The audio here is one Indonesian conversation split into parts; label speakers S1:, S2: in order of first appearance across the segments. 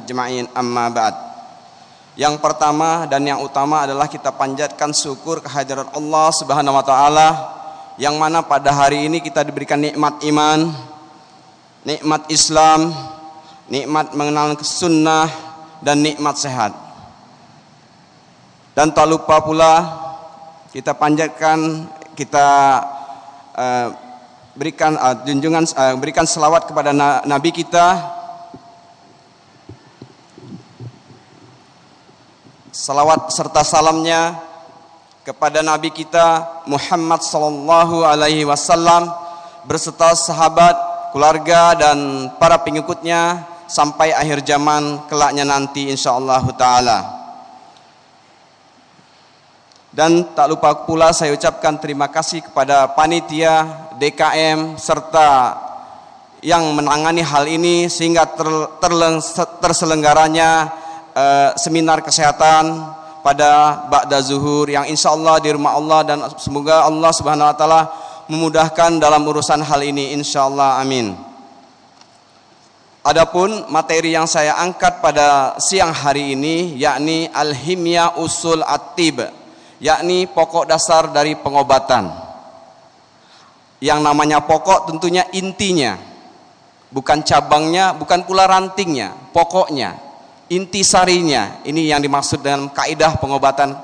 S1: ajma'in, amma ba'd. Yang pertama dan yang utama adalah kita panjatkan syukur kehadirat Allah Subhanahu wa taala yang mana pada hari ini kita diberikan nikmat iman, nikmat Islam, nikmat mengenal sunnah dan nikmat sehat. Dan tak lupa pula kita panjatkan, kita berikan selawat kepada Nabi kita. Salawat serta salamnya kepada Nabi kita Muhammad sallallahu alaihi wasallam berserta sahabat, keluarga dan para pengikutnya sampai akhir zaman kelaknya nanti insyaallah taala. Dan tak lupa pula saya ucapkan terima kasih kepada panitia DKM serta yang menangani hal ini sehingga terselenggaranya seminar kesehatan pada ba'da zuhur yang insyaallah di rumah Allah, dan semoga Allah Subhanahu wa taala memudahkan dalam urusan hal ini insyaallah, amin. Adapun materi yang saya angkat pada siang hari ini yakni al-himya usul at-tib, yakni pokok dasar dari pengobatan. Yang namanya pokok tentunya intinya, bukan cabangnya, bukan pula rantingnya, pokoknya, intisarinya. Ini yang dimaksud dengan kaidah pengobatan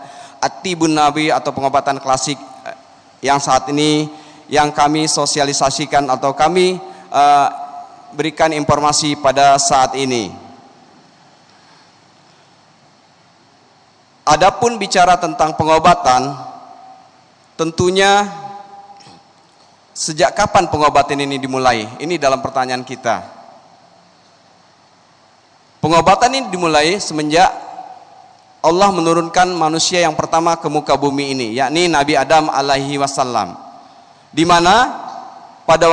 S1: at-tibun nabi atau pengobatan klasik yang saat ini yang kami sosialisasikan atau kami berikan informasi pada saat ini. Adapun bicara tentang pengobatan, tentunya sejak kapan pengobatan ini dimulai? Ini dalam pertanyaan kita. Pengobatan ini dimulai semenjak Allah menurunkan manusia yang pertama ke muka bumi ini, yakni Nabi Adam alaihi wasallam. Di mana pada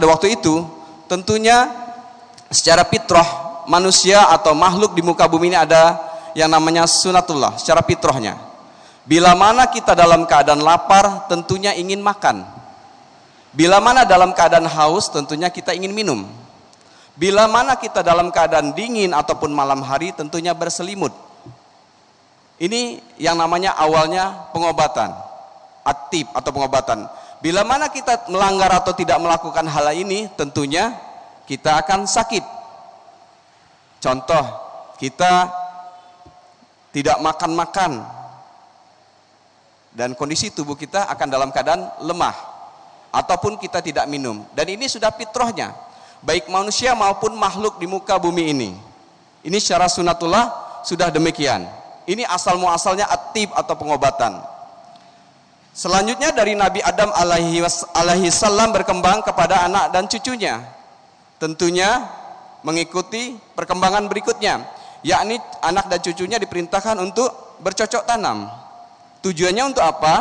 S1: waktu itu tentunya secara fitrah manusia atau makhluk di muka bumi ini ada yang namanya sunatullah, secara fitrahnya. Bila mana kita dalam keadaan lapar, tentunya ingin makan. Bila mana dalam keadaan haus, tentunya kita ingin minum. Bila mana kita dalam keadaan dingin ataupun malam hari, tentunya berselimut. Ini yang namanya awalnya pengobatan, at-tib atau pengobatan. Bila mana kita melanggar atau tidak melakukan hal ini, tentunya kita akan sakit. Contoh, kita tidak makan-makan dan kondisi tubuh kita akan dalam keadaan lemah, ataupun kita tidak minum. Dan ini sudah fitrahnya, baik manusia maupun makhluk di muka bumi ini. Ini secara sunatullah sudah demikian. Ini asal muasalnya at-tib atau pengobatan. Selanjutnya dari Nabi Adam alaihi salam berkembang kepada anak dan cucunya. Tentunya mengikuti perkembangan berikutnya, yakni anak dan cucunya diperintahkan untuk bercocok tanam. Tujuannya untuk apa?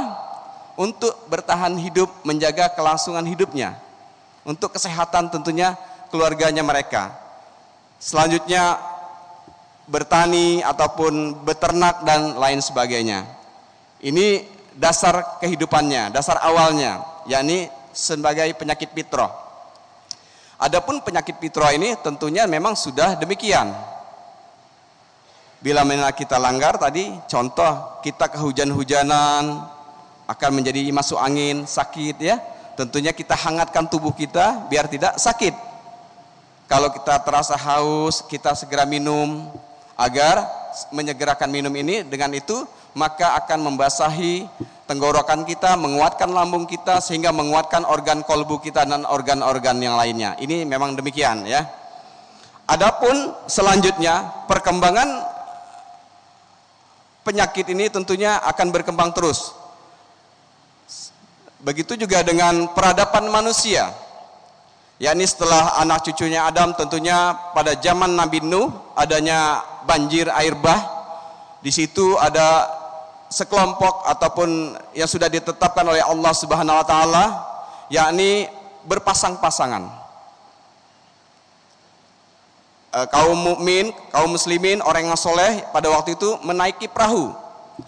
S1: Untuk bertahan hidup, menjaga kelangsungan hidupnya, untuk kesehatan tentunya keluarganya mereka. Selanjutnya bertani ataupun beternak dan lain sebagainya. Ini dasar kehidupannya, dasar awalnya, yakni sebagai penyakit fitrah. Adapun penyakit fitrah ini tentunya memang sudah demikian. Bila mana kita langgar tadi, contoh kita kehujan-hujanan akan menjadi masuk angin, sakit ya. Tentunya kita hangatkan tubuh kita biar tidak sakit. Kalau kita terasa haus, kita segera minum agar menyegerakan minum ini. Dengan itu maka akan membasahi tenggorokan kita, menguatkan lambung kita sehingga menguatkan organ kolbu kita dan organ-organ yang lainnya. Ini memang demikian ya. Adapun selanjutnya perkembangan penyakit ini tentunya akan berkembang terus. Begitu juga dengan peradaban manusia, yakni setelah anak cucunya Adam, tentunya pada zaman Nabi Nuh adanya banjir air bah. Di situ ada sekelompok ataupun yang sudah ditetapkan oleh Allah Subhanahu wa taala, yakni berpasang-pasangan. Kaum mukmin, kaum muslimin, orang yang soleh pada waktu itu menaiki perahu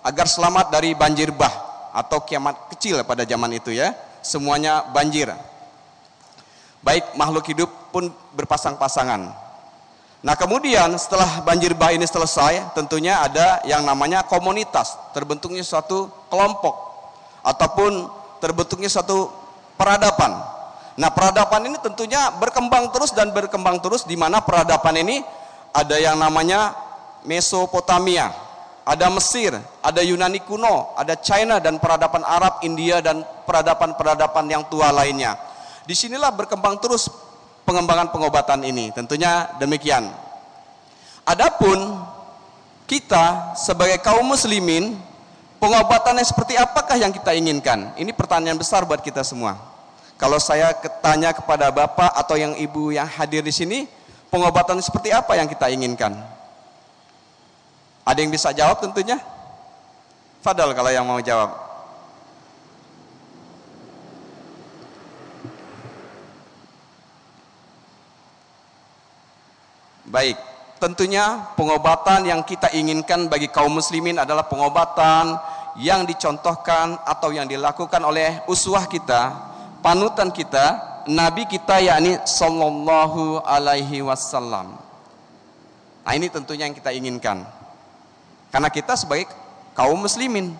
S1: agar selamat dari banjir bah atau kiamat kecil pada zaman itu ya. Semuanya banjir. Baik makhluk hidup pun berpasang-pasangan. Nah kemudian setelah banjir bah ini selesai, tentunya ada yang namanya komunitas, terbentuknya suatu kelompok ataupun terbentuknya suatu peradaban. Nah peradaban ini tentunya berkembang terus dan berkembang terus, di mana peradaban ini ada yang namanya Mesopotamia, ada Mesir, ada Yunani kuno, ada China, dan peradaban Arab, India, dan peradaban-peradaban yang tua lainnya. Disinilah berkembang terus pengembangan pengobatan ini, tentunya demikian. Adapun kita sebagai kaum muslimin, pengobatannya seperti apakah yang kita inginkan? Ini pertanyaan besar buat kita semua. Kalau saya tanya kepada bapak atau yang ibu yang hadir di sini, pengobatan seperti apa yang kita inginkan? Ada yang bisa jawab tentunya? Fadal kalau yang mau jawab. Baik, tentunya pengobatan yang kita inginkan bagi kaum muslimin adalah pengobatan yang dicontohkan atau yang dilakukan oleh uswah kita, panutan kita, nabi kita, yakni sallallahu alaihi wasallam. Nah ini tentunya yang kita inginkan, karena kita sebagai kaum muslimin,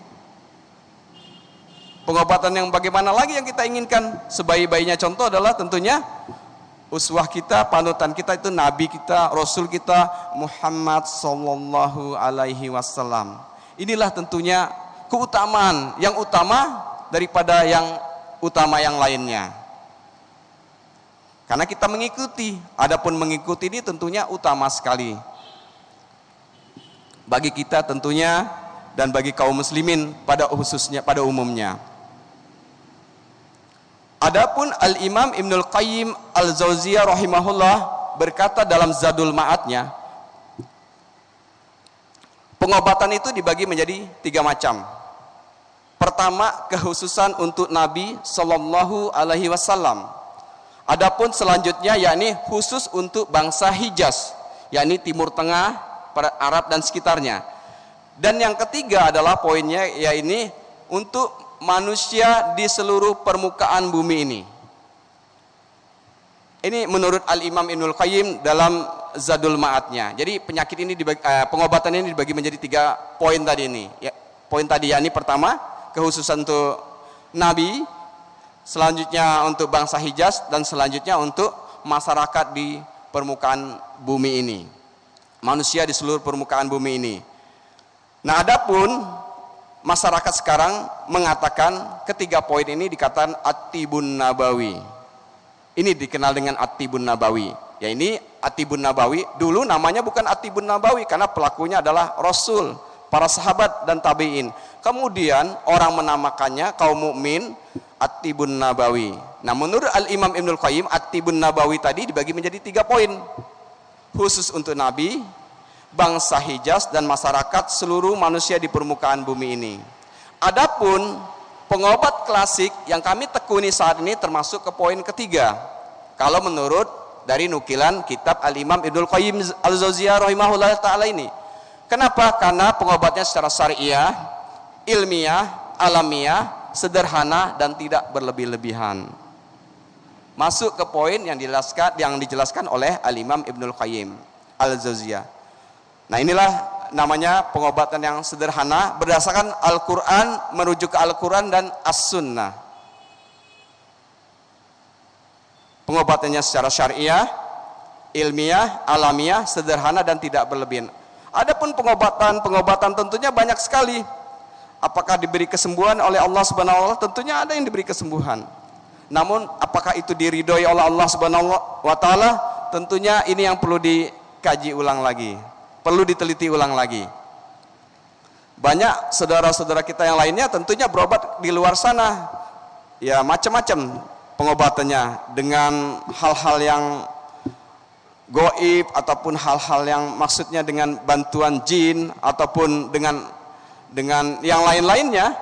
S1: pengobatan yang bagaimana lagi yang kita inginkan? Sebaik-baiknya contoh adalah tentunya uswah kita, panutan kita itu nabi kita, rasul kita Muhammad sallallahu alaihi wasallam. Inilah tentunya keutamaan yang utama daripada yang utama yang lainnya. Karena kita mengikuti, adapun mengikuti ini tentunya utama sekali bagi kita tentunya, dan bagi kaum muslimin pada khususnya, pada umumnya. Adapun Al-Imam Ibnul Qayyim Al-Jauziyah rahimahullah berkata dalam Zadul Ma'adnya, pengobatan itu dibagi menjadi 3 macam. Pertama, kekhususan untuk Nabi sallallahu alaihi wasallam. Adapun selanjutnya yakni khusus untuk bangsa Hijaz, yakni Timur Tengah, Arab dan sekitarnya. Dan yang ketiga adalah poinnya, yakni untuk manusia di seluruh permukaan bumi ini. Ini menurut Al-Imam Ibnul Qayyim dalam Zadul Ma'adnya. Jadi penyakit ini pengobatan ini dibagi menjadi 3 poin tadi ini. Ya, poin tadi yakni pertama, kekhususan untuk Nabi, selanjutnya untuk bangsa Hijaz, dan selanjutnya untuk masyarakat di permukaan bumi ini. Manusia di seluruh permukaan bumi ini. Nah, adapun masyarakat sekarang mengatakan ketiga poin ini dikatakan At-Tibun Nabawi. Ini dikenal dengan At-Tibun Nabawi. Ya ini At-Tibun Nabawi, dulu namanya bukan At-Tibun Nabawi karena pelakunya adalah Rasul, para sahabat dan tabi'in. Kemudian orang menamakannya kaum mukmin At-Tibun Nabawi. Nah, menurut Al-Imam Ibnul Qayyim, At-Tibun Nabawi tadi dibagi menjadi 3 poin. Khusus untuk Nabi, bangsa Hijaz, dan masyarakat seluruh manusia di permukaan bumi ini. Adapun pengobat klasik yang kami tekuni saat ini termasuk ke poin ketiga. Kalau menurut dari nukilan kitab Al-Imam Ibnul Qayyim Al-Jauziyah rahimahullah ta'ala ini. Kenapa? Karena pengobatnya secara syariah, ilmiah, alamiah, sederhana, dan tidak berlebih-lebihan. Masuk ke poin yang dijelaskan oleh Al-Imam Ibnul Qayyim Al-Jauziyah. Nah inilah namanya pengobatan yang sederhana berdasarkan Al-Quran, merujuk ke Al-Quran dan As-Sunnah. Pengobatannya secara syariah, ilmiah, alamiah, sederhana, dan tidak berlebihan. Adapun pengobatan tentunya banyak sekali. Apakah diberi kesembuhan oleh Allah Subhanahu wa Ta'ala? Tentunya ada yang diberi kesembuhan. Namun apakah itu diridhoi oleh Allah Subhanahu wa Ta'ala? Tentunya ini yang perlu dikaji ulang lagi, perlu diteliti ulang lagi. Banyak saudara-saudara kita yang lainnya tentunya berobat di luar sana, ya macam-macam pengobatannya, dengan hal-hal yang goib ataupun hal-hal yang maksudnya dengan bantuan jin ataupun dengan yang lain-lainnya.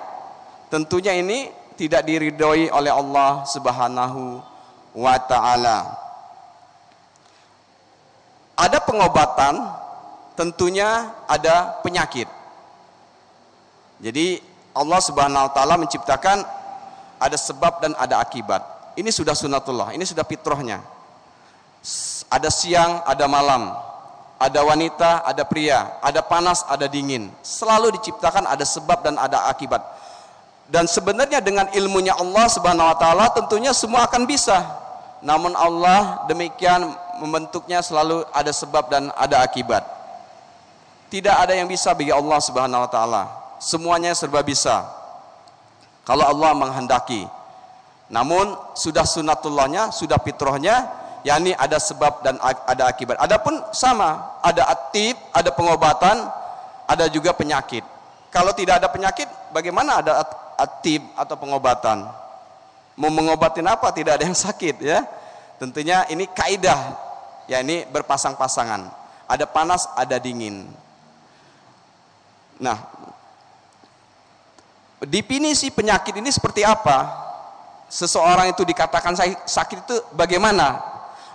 S1: Tentunya ini tidak diridhoi oleh Allah Subhanahu wa Ta'ala. Ada pengobatan, tentunya ada penyakit. Jadi Allah Subhanahu wa Ta'ala menciptakan ada sebab dan ada akibat. Ini sudah sunatullah, ini sudah fitrahnya. Ada siang, ada malam. ada wanita, ada pria, ada panas, ada dingin. Selalu diciptakan ada sebab dan ada akibat. Dan sebenarnya dengan ilmunya Allah Subhanahu wa taala tentunya semua akan bisa. Namun Allah demikian membentuknya selalu ada sebab dan ada akibat. Tidak ada yang bisa bagi Allah Subhanahu wa taala. Semuanya serba bisa kalau Allah menghendaki. Namun sudah sunatullahnya, sudah fitrahnya, yakni ada sebab dan ada akibat. Adapun sama, ada atib, ada pengobatan, ada juga penyakit. Kalau tidak ada penyakit, bagaimana ada atib atau pengobatan? Mau mengobatin apa? Tidak ada yang sakit, ya. Tentunya ini kaidah, yakni berpasang-pasangan. Ada panas, ada dingin. Nah, definisi penyakit ini seperti apa? Seseorang itu dikatakan sakit itu bagaimana?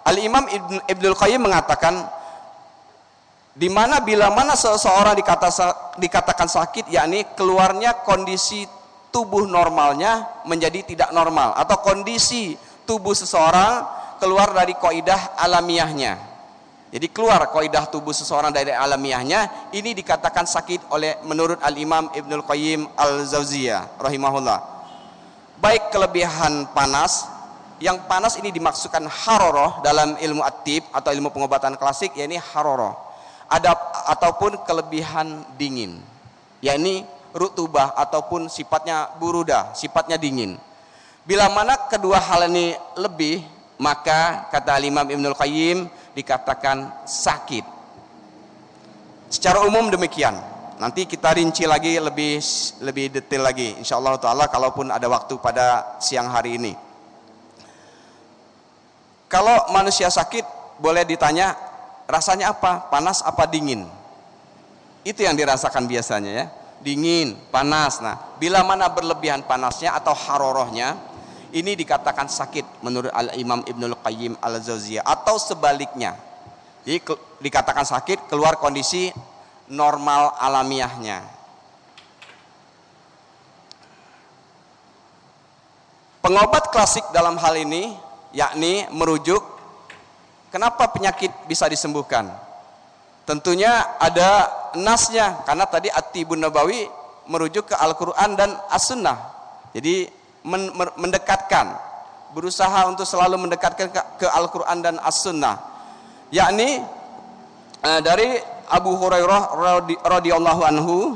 S1: Al-Imam Ibnul Qayyim mengatakan, di mana bila mana seseorang dikatakan sakit, yakni keluarnya kondisi tubuh normalnya menjadi tidak normal, atau kondisi tubuh seseorang keluar dari kaidah alamiahnya. Jadi keluar kaidah tubuh seseorang dari alamiahnya, ini dikatakan sakit oleh menurut Al-Imam Ibnul Qayyim Al-Jauziyah rahimahullah. Baik kelebihan panas, yang panas ini dimaksudkan haroroh dalam ilmu at-tib atau ilmu pengobatan klasik, yakni haroroh. Ada ataupun kelebihan dingin, yakni rutubah ataupun sifatnya burudah, sifatnya dingin. Bila mana kedua hal ini lebih, maka kata Imam Ibnul Qayyim dikatakan sakit. Secara umum demikian. Nanti kita rinci lagi lebih detail lagi insyaallah taala kalaupun ada waktu pada siang hari ini. Kalau manusia sakit boleh ditanya rasanya apa? Panas apa dingin? Itu yang dirasakan biasanya, ya. Dingin, panas. Nah, bila mana berlebihan panasnya atau harorohnya, ini dikatakan sakit menurut Al-Imam Ibnul Qayyim Al-Jauziyah, atau sebaliknya. Jadi dikatakan sakit keluar kondisi normal alamiahnya. Pengobat klasik dalam hal ini yakni merujuk kenapa penyakit bisa disembuhkan. Tentunya ada nasnya, karena tadi At-Tibun Nabawi merujuk ke Al-Quran dan As-Sunnah. Jadi mendekatkan, berusaha untuk selalu mendekatkan ke Al-Quran dan As-Sunnah, yakni dari Abu Hurairah radhiyallahu anhu,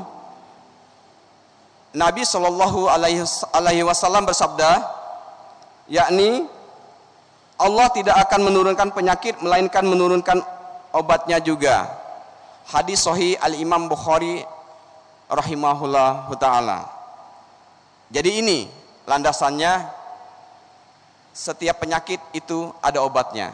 S1: Nabi Shallallahu alaihi wasallam bersabda, yakni Allah tidak akan menurunkan penyakit melainkan menurunkan obatnya juga. Hadis sahih Al-Imam Bukhari rahimahullahu taala. Jadi ini landasannya, setiap penyakit itu ada obatnya.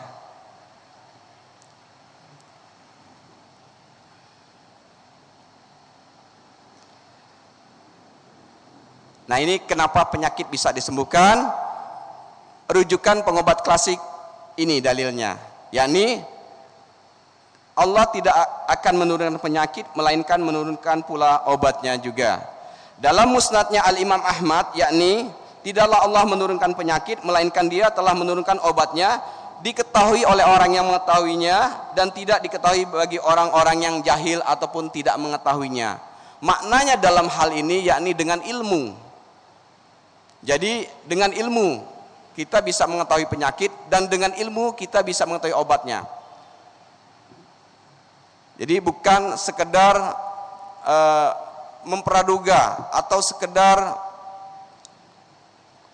S1: Nah, ini kenapa penyakit bisa disembuhkan? Rujukan pengobat klasik ini dalilnya, yakni Allah tidak akan menurunkan penyakit melainkan menurunkan pula obatnya juga. Dalam musnadnya Al-Imam Ahmad, yakni tidaklah Allah menurunkan penyakit melainkan Dia telah menurunkan obatnya, diketahui oleh orang yang mengetahuinya dan tidak diketahui bagi orang-orang yang jahil ataupun tidak mengetahuinya. Maknanya dalam hal ini yakni dengan ilmu. Jadi dengan ilmu kita bisa mengetahui penyakit, dan dengan ilmu kita bisa mengetahui obatnya. Jadi bukan sekedar mempraduga atau sekedar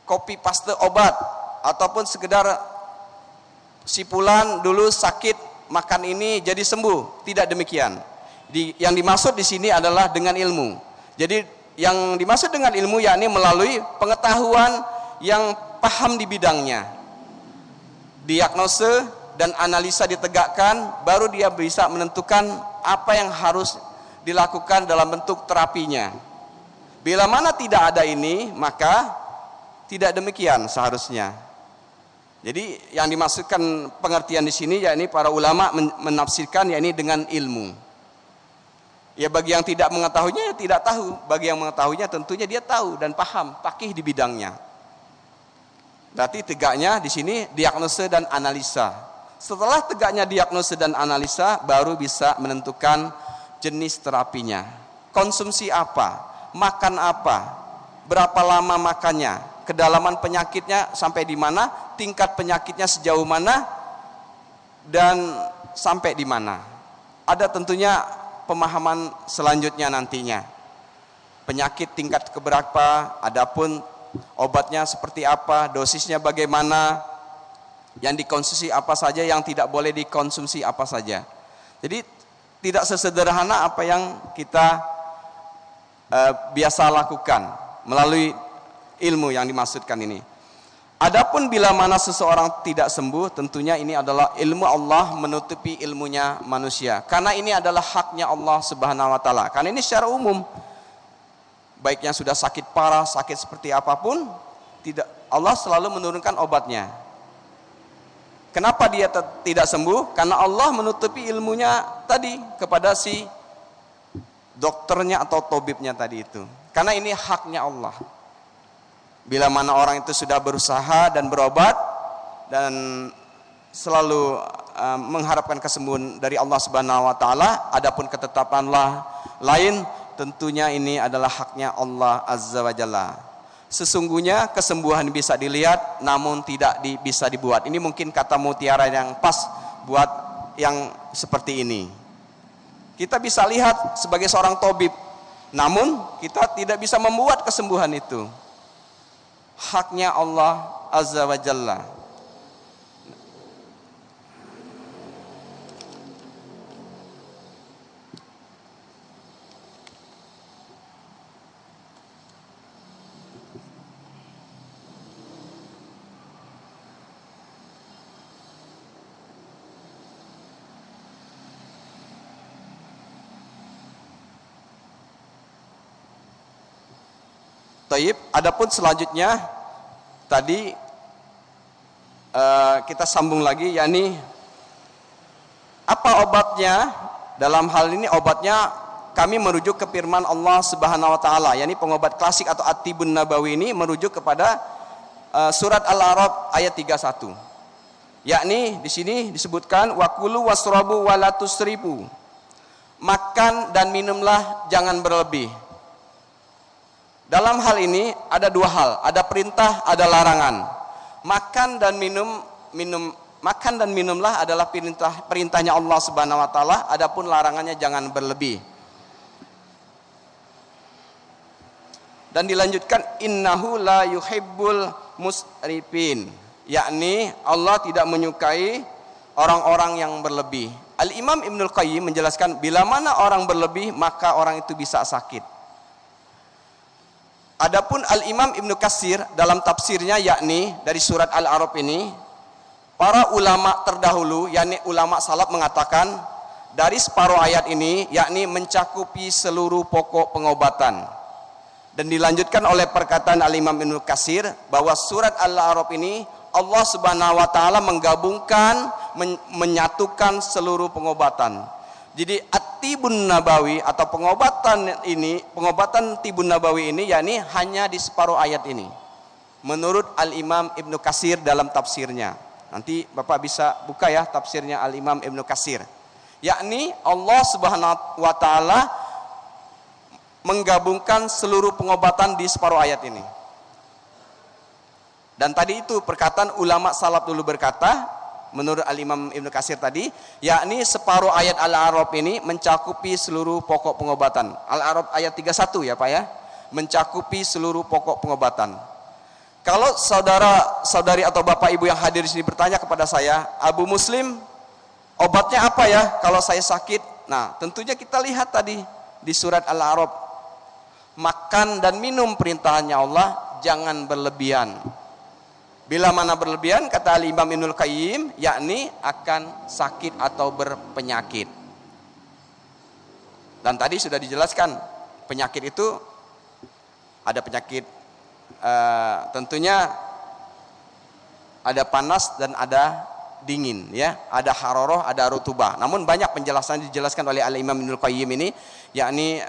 S1: copy paste obat, ataupun sekedar sipulan dulu sakit makan ini jadi sembuh. Tidak demikian. Yang dimaksud di sini adalah dengan ilmu. Jadi yang dimaksud dengan ilmu yakni melalui pengetahuan yang paham di bidangnya. Diagnose dan analisa ditegakkan, baru dia bisa menentukan apa yang harus dilakukan dalam bentuk terapinya. Bila mana tidak ada ini, maka tidak demikian seharusnya. Jadi yang dimaksudkan pengertian di sini yakni para ulama menafsirkan yakni dengan ilmu. Ya, bagi yang tidak mengetahuinya ya tidak tahu, bagi yang mengetahuinya tentunya dia tahu dan paham, faqih di bidangnya. Berarti tegaknya di sini diagnosa dan analisa. Setelah tegaknya diagnosis dan analisa, baru bisa menentukan jenis terapinya. Konsumsi apa, makan apa, berapa lama makannya, kedalaman penyakitnya sampai di mana, tingkat penyakitnya sejauh mana, dan sampai di mana. Ada tentunya pemahaman selanjutnya nantinya. Penyakit tingkat keberapa, adapun obatnya seperti apa, dosisnya bagaimana, yang dikonsumsi apa saja, yang tidak boleh dikonsumsi apa saja. Jadi tidak sesederhana apa yang kita biasa lakukan melalui ilmu yang dimaksudkan ini. Adapun bila mana seseorang tidak sembuh, tentunya ini adalah ilmu Allah menutupi ilmunya manusia. Karena ini adalah haknya Allah Subhanahu wa taala. Karena ini secara umum, baik yang sudah sakit parah, sakit seperti apapun, tidak, Allah selalu menurunkan obatnya. Kenapa dia tidak sembuh? Karena Allah menutupi ilmunya tadi kepada si dokternya atau tabibnya tadi itu. Karena ini haknya Allah. Bila mana orang itu sudah berusaha dan berobat dan selalu mengharapkan kesembuhan dari Allah Subhanahu wa taala, adapun ketetapan lain, tentunya ini adalah haknya Allah Azza wa Jalla. Sesungguhnya kesembuhan bisa dilihat namun tidak bisa dibuat. Ini mungkin kata mutiara yang pas buat yang seperti ini. Kita bisa lihat sebagai seorang tabib, namun kita tidak bisa membuat kesembuhan itu. Haknya Allah Azza wa Jalla. Taib, adapun selanjutnya tadi kita sambung lagi, yakni apa obatnya? Dalam hal ini obatnya kami merujuk ke firman Allah Subhanahu wa taala, yakni pengobat klasik atau At-Tibbun Nabawi ini merujuk kepada surat Al-A'raf ayat 31. Yakni di sini disebutkan wakulu wasrabu walatusribu. Makan dan minumlah, jangan berlebih. Dalam hal ini ada dua hal, ada perintah, ada larangan. Makan dan minumlah adalah perintahnya Allah Subhanahu wa taala, adapun larangannya jangan berlebih. Dan dilanjutkan innahu la yuhibbul musrifin, yakni Allah tidak menyukai orang-orang yang berlebih. Al-Imam Ibnul Qayyim menjelaskan bila mana orang berlebih maka orang itu bisa sakit. Adapun Al-Imam Ibnu Katsir dalam tafsirnya, yakni dari surat Al-A'raf ini, para ulama terdahulu, yakni ulama salaf mengatakan dari separuh ayat ini, yakni mencakupi seluruh pokok pengobatan. Dan dilanjutkan oleh perkataan Al-Imam Ibnu Katsir bahwa surat Al-A'raf ini Allah Subhanahu wa taala menggabungkan, menyatukan seluruh pengobatan. Jadi At-Tibbun Nabawi atau pengobatan Tibbun Nabawi ini yakni hanya di separuh ayat ini. Menurut Al-Imam Ibnu Katsir dalam tafsirnya. Nanti Bapak bisa buka ya tafsirnya Al-Imam Ibnu Katsir. Yakni Allah Subhanahu wa taala menggabungkan seluruh pengobatan di separuh ayat ini. Dan tadi itu perkataan ulama salaf dulu berkata, menurut Al-Imam Ibnu Katsir tadi, yakni separuh ayat Al-A'raf ini mencakupi seluruh pokok pengobatan. Al-A'raf ayat 31 ya Pak ya, mencakupi seluruh pokok pengobatan. Kalau saudara-saudari atau Bapak Ibu yang hadir di sini bertanya kepada saya, Abu Muslim, obatnya apa ya kalau saya sakit? Nah, tentunya kita lihat tadi di surat Al-A'raf. Makan dan minum perintahnya Allah, jangan berlebihan. Bila mana berlebihan, kata Al-Imam Ibnul Qayyim, yakni akan sakit atau berpenyakit. Dan tadi sudah dijelaskan, penyakit itu ada penyakit tentunya ada panas dan ada dingin, ya, ada haroroh, ada rutubah. Namun banyak penjelasan dijelaskan oleh Al-Imam Ibnul Qayyim ini, yakni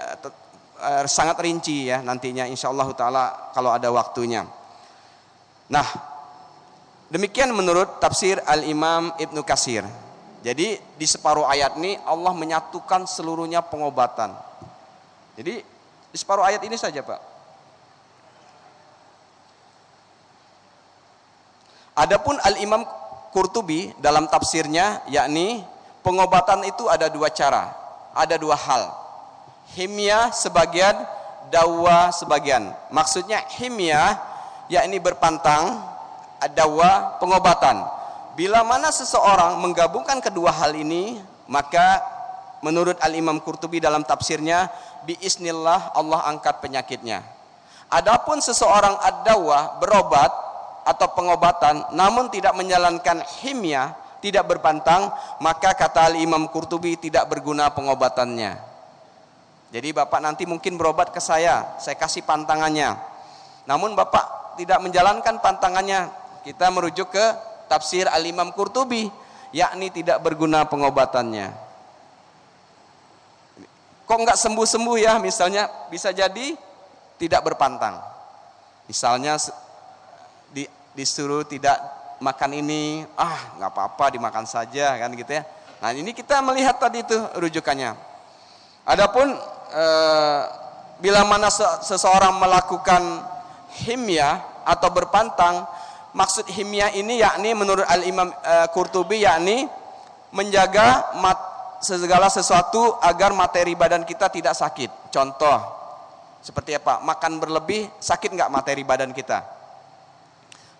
S1: sangat rinci ya nantinya insyaallah taala kalau ada waktunya. Nah, Demikian menurut tafsir Al-Imam Ibnu Katsir. Jadi di separuh ayat ini Allah menyatukan seluruhnya pengobatan. Jadi di separuh ayat ini saja, Pak. Adapun Al-Imam Qurtubi dalam tafsirnya, yakni pengobatan itu ada dua cara, ada dua hal. Himyah sebagian, dawa sebagian. Maksudnya himyah yakni berpantang, dawa pengobatan. Bila mana seseorang menggabungkan kedua hal ini, maka menurut Al-Imam Qurtubi dalam tafsirnya, biiznillah Allah angkat penyakitnya. Adapun seseorang ad-dawa berobat atau pengobatan namun tidak menjalankan himyah, tidak berpantang, maka kata Al-Imam Qurtubi tidak berguna pengobatannya. Jadi Bapak nanti mungkin berobat ke saya kasih pantangannya. Namun Bapak tidak menjalankan pantangannya, kita merujuk ke tafsir Al-Imam Qurtubi, yakni tidak berguna pengobatannya. Kok enggak sembuh-sembuh ya, misalnya bisa jadi tidak berpantang. Misalnya disuruh tidak makan ini, nggak apa-apa dimakan saja kan gitu ya. Nah ini kita melihat tadi itu rujukannya. Adapun bila mana seseorang melakukan himyah atau berpantang, maksud himyah ini yakni menurut Al-Imam Qurtubi yakni menjaga segala sesuatu agar materi badan kita tidak sakit. Contoh seperti apa? Makan berlebih sakit nggak materi badan kita?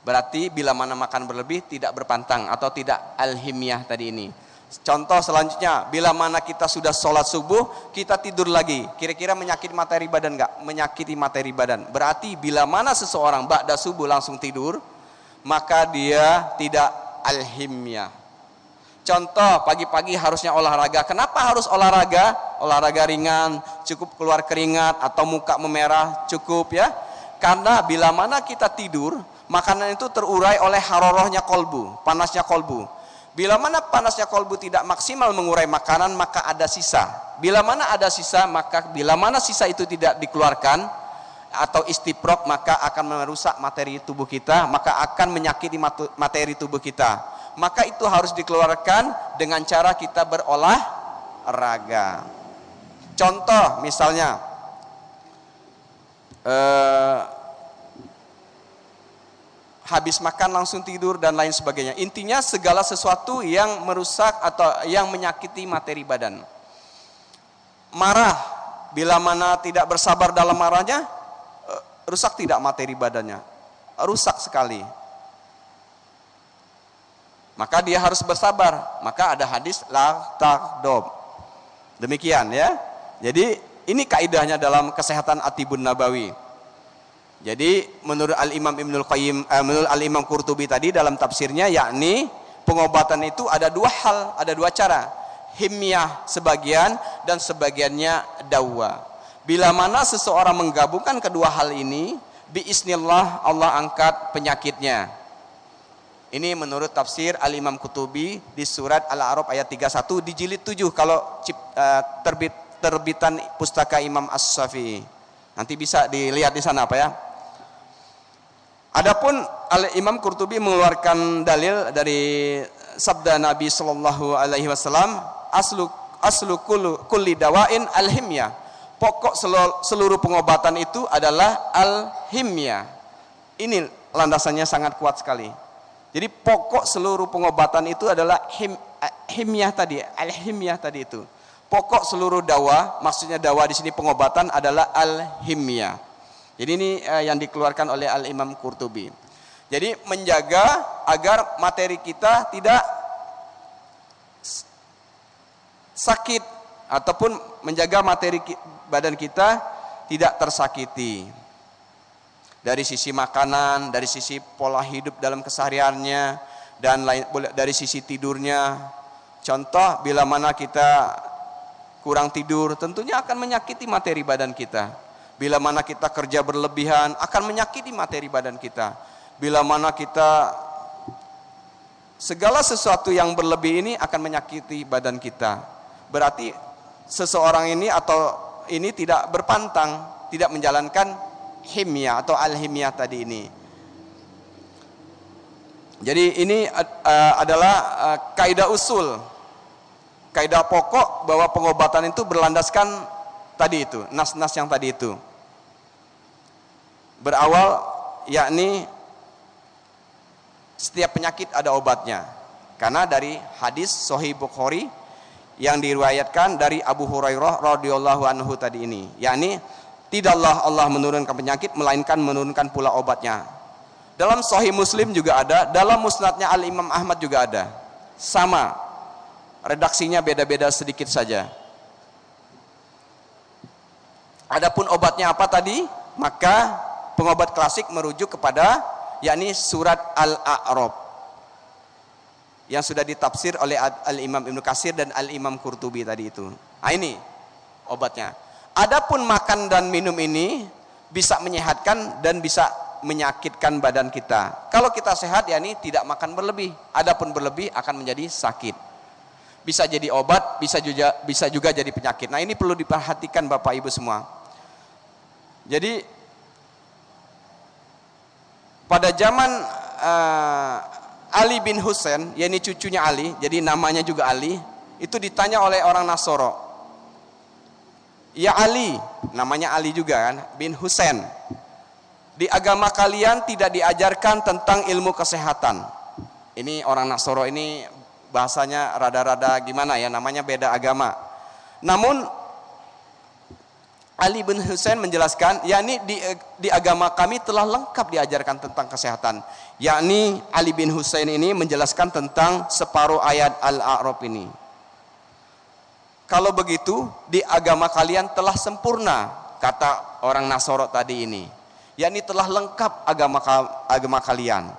S1: Berarti bila mana makan berlebih tidak berpantang atau tidak al-himyah tadi ini. Contoh selanjutnya, bila mana kita sudah sholat subuh, kita tidur lagi. Kira-kira menyakiti materi badan nggak? Menyakiti materi badan. Berarti bila mana seseorang ba'da subuh langsung tidur, maka dia tidak al-himyah. Contoh, pagi-pagi harusnya olahraga. Kenapa harus olahraga? Olahraga ringan, cukup keluar keringat atau muka memerah, cukup ya. Karena bila mana kita tidur, makanan itu terurai oleh harorohnya kolbu, panasnya kolbu. Bila mana panasnya kolbu tidak maksimal mengurai makanan, maka ada sisa. Bila mana ada sisa, maka bila mana sisa itu tidak dikeluarkan atau istiprok, maka akan merusak materi tubuh kita, maka akan menyakiti materi tubuh kita. Maka itu harus dikeluarkan dengan cara kita berolahraga. Contoh misalnya habis makan langsung tidur dan lain sebagainya. Intinya segala sesuatu yang merusak atau yang menyakiti materi badan. Marah, bila mana tidak bersabar dalam marahnya, rusak tidak materi badannya? Rusak sekali. Maka dia harus bersabar. Maka ada hadis la taghdab. Demikian ya. Jadi ini kaidahnya dalam kesehatan At-Tibbun Nabawi. Jadi menurut Al-Imam Ibnul Qayyim, menurut Al-Imam Qurtubi tadi dalam tafsirnya, yakni pengobatan itu ada dua hal, ada dua cara. Himyah sebagian dan sebagiannya dawa. Bila mana seseorang menggabungkan kedua hal ini, biiznillah Allah angkat penyakitnya. Ini menurut tafsir Al-Imam Qurtubi di surat Al-A'raf ayat 31 di jilid 7 kalau terbitan pustaka Imam As-Syafi'i. Nanti bisa dilihat di sana apa ya. Adapun Al-Imam Qurtubi mengeluarkan dalil dari sabda Nabi sallallahu alaihi wasallam, aslu kulli dawain al-himyah. Pokok seluruh pengobatan itu adalah al-himyah. Ini landasannya sangat kuat sekali. Jadi pokok seluruh pengobatan itu adalah himyah tadi, al-himyah tadi itu. Pokok seluruh dawa, maksudnya dawa di sini pengobatan adalah al-himyah. Jadi ini yang dikeluarkan oleh Al-Imam Qurtubi. Jadi menjaga agar materi kita tidak sakit ataupun menjaga materi badan kita tidak tersakiti. Dari sisi makanan, dari sisi pola hidup dalam kesehariannya, dan dari sisi tidurnya. Contoh, bila mana kita kurang tidur, tentunya akan menyakiti materi badan kita. Bila mana kita kerja berlebihan, akan menyakiti materi badan kita. Bila mana kita segala sesuatu yang berlebih ini akan menyakiti badan kita. Berarti seseorang ini atau ini tidak berpantang, tidak menjalankan himyah atau al-himyah tadi ini. Jadi ini adalah kaidah usul, kaidah pokok bahwa pengobatan itu berlandaskan tadi itu, nas-nas yang tadi itu. Berawal yakni setiap penyakit ada obatnya. Karena dari hadis Sahih Bukhari yang diriwayatkan dari Abu Hurairah radhiyallahu anhu tadi ini, yakni tidaklah Allah menurunkan penyakit melainkan menurunkan pula obatnya. Dalam Sahih Muslim juga ada, dalam Musnadnya Al-Imam Ahmad juga ada. Sama, redaksinya beda-beda sedikit saja. Adapun obatnya apa tadi? Maka pengobat klasik merujuk kepada yakni surat Al-A'raf yang sudah ditafsir oleh Al-Imam Ibnu Katsir dan Al-Imam Qurtubi tadi itu. Nah, ini obatnya. Adapun makan dan minum ini bisa menyehatkan dan bisa menyakitkan badan kita. Kalau kita sehat yakni tidak makan berlebih. Adapun berlebih akan menjadi sakit. Bisa jadi obat, bisa juga jadi penyakit. Nah, ini perlu diperhatikan Bapak Ibu semua. Jadi pada zaman Ali bin Husain, yakni cucunya Ali, jadi namanya juga Ali, itu ditanya oleh orang Nasoro. Ya Ali, namanya Ali juga kan, bin Husain. Di agama kalian tidak diajarkan tentang ilmu kesehatan. Ini orang Nasoro ini bahasanya rada-rada gimana ya, namanya beda agama. Namun Ali bin Husain menjelaskan, yakni di agama kami telah lengkap diajarkan tentang kesehatan. Yakni Ali bin Husain ini menjelaskan tentang separuh ayat Al-A'raf ini. Kalau begitu, di agama kalian telah sempurna, kata orang Nasoro tadi ini. Yakni telah lengkap agama kalian.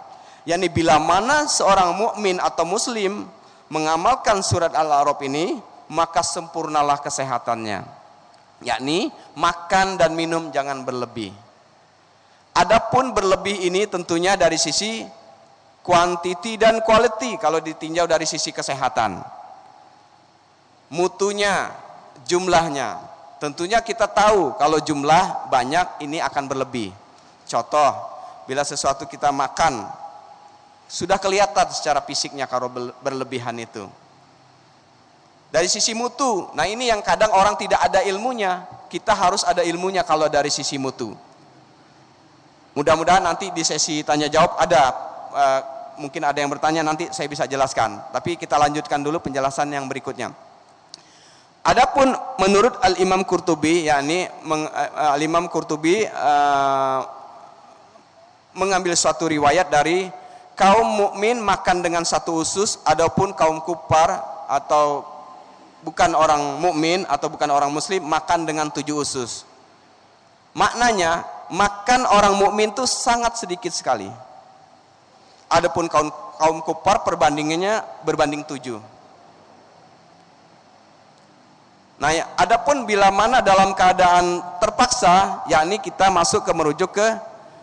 S1: Yakni bila mana seorang mukmin atau muslim mengamalkan surat Al-A'raf ini, maka sempurnalah kesehatannya. Yakni makan dan minum jangan berlebih. Adapun berlebih ini tentunya dari sisi quantity dan quality kalau ditinjau dari sisi kesehatan. Mutunya, jumlahnya. Tentunya kita tahu kalau jumlah banyak ini akan berlebih. Contoh, bila sesuatu kita makan sudah kelihatan secara fisiknya kalau berlebihan itu. Dari sisi mutu, nah ini yang kadang orang tidak ada ilmunya. Kita harus ada ilmunya kalau dari sisi mutu. Mudah-mudahan nanti di sesi tanya jawab ada, mungkin ada yang bertanya, nanti saya bisa jelaskan. Tapi kita lanjutkan dulu penjelasan yang berikutnya. Adapun menurut Al-Imam Qurtubi, yakni Al-Imam Qurtubi mengambil suatu riwayat dari kaum mukmin makan dengan satu usus, adapun kaum kufar atau bukan orang mukmin atau bukan orang muslim makan dengan 7 usus. Maknanya makan orang mukmin itu sangat sedikit sekali. Adapun kaum kufar perbandingannya berbanding 7. Nah, adapun bila mana dalam keadaan terpaksa, yakni kita masuk ke merujuk ke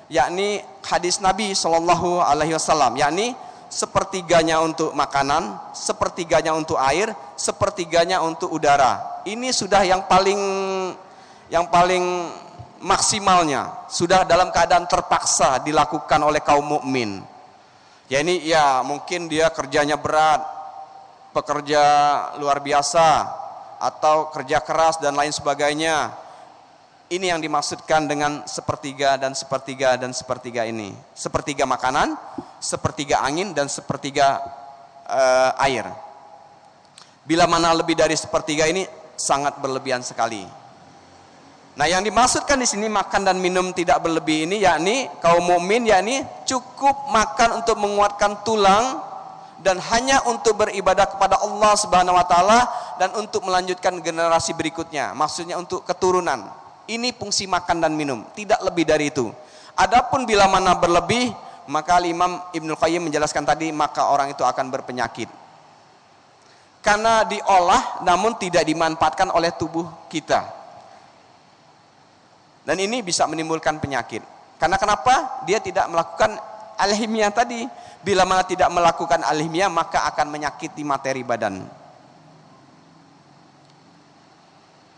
S1: yakni hadis Nabi Shallallahu Alaihi Wasallam, yakni sepertiganya untuk makanan, sepertiganya untuk air, sepertiganya untuk udara. Ini sudah yang paling maksimalnya, sudah dalam keadaan terpaksa dilakukan oleh kaum mukmin. Ya ini ya mungkin dia kerjanya berat, pekerja luar biasa atau kerja keras dan lain sebagainya. Ini yang dimaksudkan dengan sepertiga dan sepertiga dan sepertiga ini. Sepertiga makanan, sepertiga angin dan sepertiga air. Bila mana lebih dari sepertiga ini sangat berlebihan sekali. Nah, yang dimaksudkan di sini makan dan minum tidak berlebih ini yakni kaum mukmin yakni cukup makan untuk menguatkan tulang dan hanya untuk beribadah kepada Allah Subhanahu wa taala dan untuk melanjutkan generasi berikutnya. Maksudnya untuk keturunan. Ini fungsi makan dan minum, tidak lebih dari itu. Adapun bila mana berlebih, maka Imam Ibnu Qayyim menjelaskan tadi, maka orang itu akan berpenyakit. Karena diolah namun tidak dimanfaatkan oleh tubuh kita. Dan ini bisa menimbulkan penyakit. Karena kenapa? Dia tidak melakukan alhimiyah tadi. Bila mana tidak melakukan alhimiyah, maka akan menyakiti materi badan.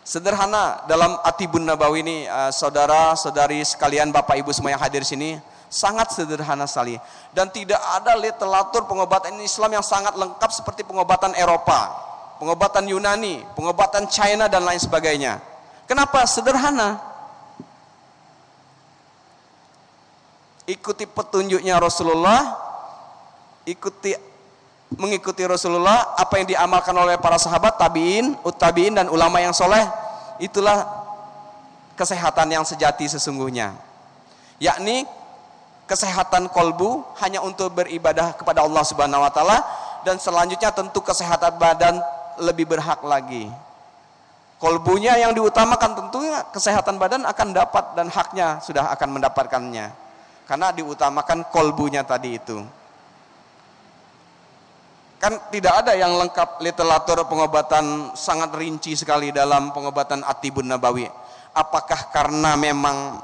S1: Sederhana dalam Atibun Nabawi ini, saudara-saudari sekalian, Bapak Ibu semua yang hadir sini, Sangat sederhana sekali. Dan tidak ada literatur pengobatan Islam yang sangat lengkap seperti pengobatan Eropa, pengobatan Yunani, pengobatan China dan lain sebagainya. Kenapa? Sederhana. Ikuti petunjuknya Rasulullah, mengikuti Rasulullah, apa yang diamalkan oleh para sahabat, tabi'in, ut-tabi'in dan ulama yang soleh. Itulah kesehatan yang sejati sesungguhnya, yakni kesehatan kolbu hanya untuk beribadah kepada Allah Subhanahu wa taala, dan selanjutnya tentu kesehatan badan lebih berhak lagi. Kolbunya yang diutamakan, tentunya kesehatan badan akan dapat dan haknya sudah akan mendapatkannya, karena diutamakan kolbunya tadi itu. Kan tidak ada yang lengkap literatur pengobatan sangat rinci sekali dalam pengobatan At-Tibun Nabawi. Apakah karena memang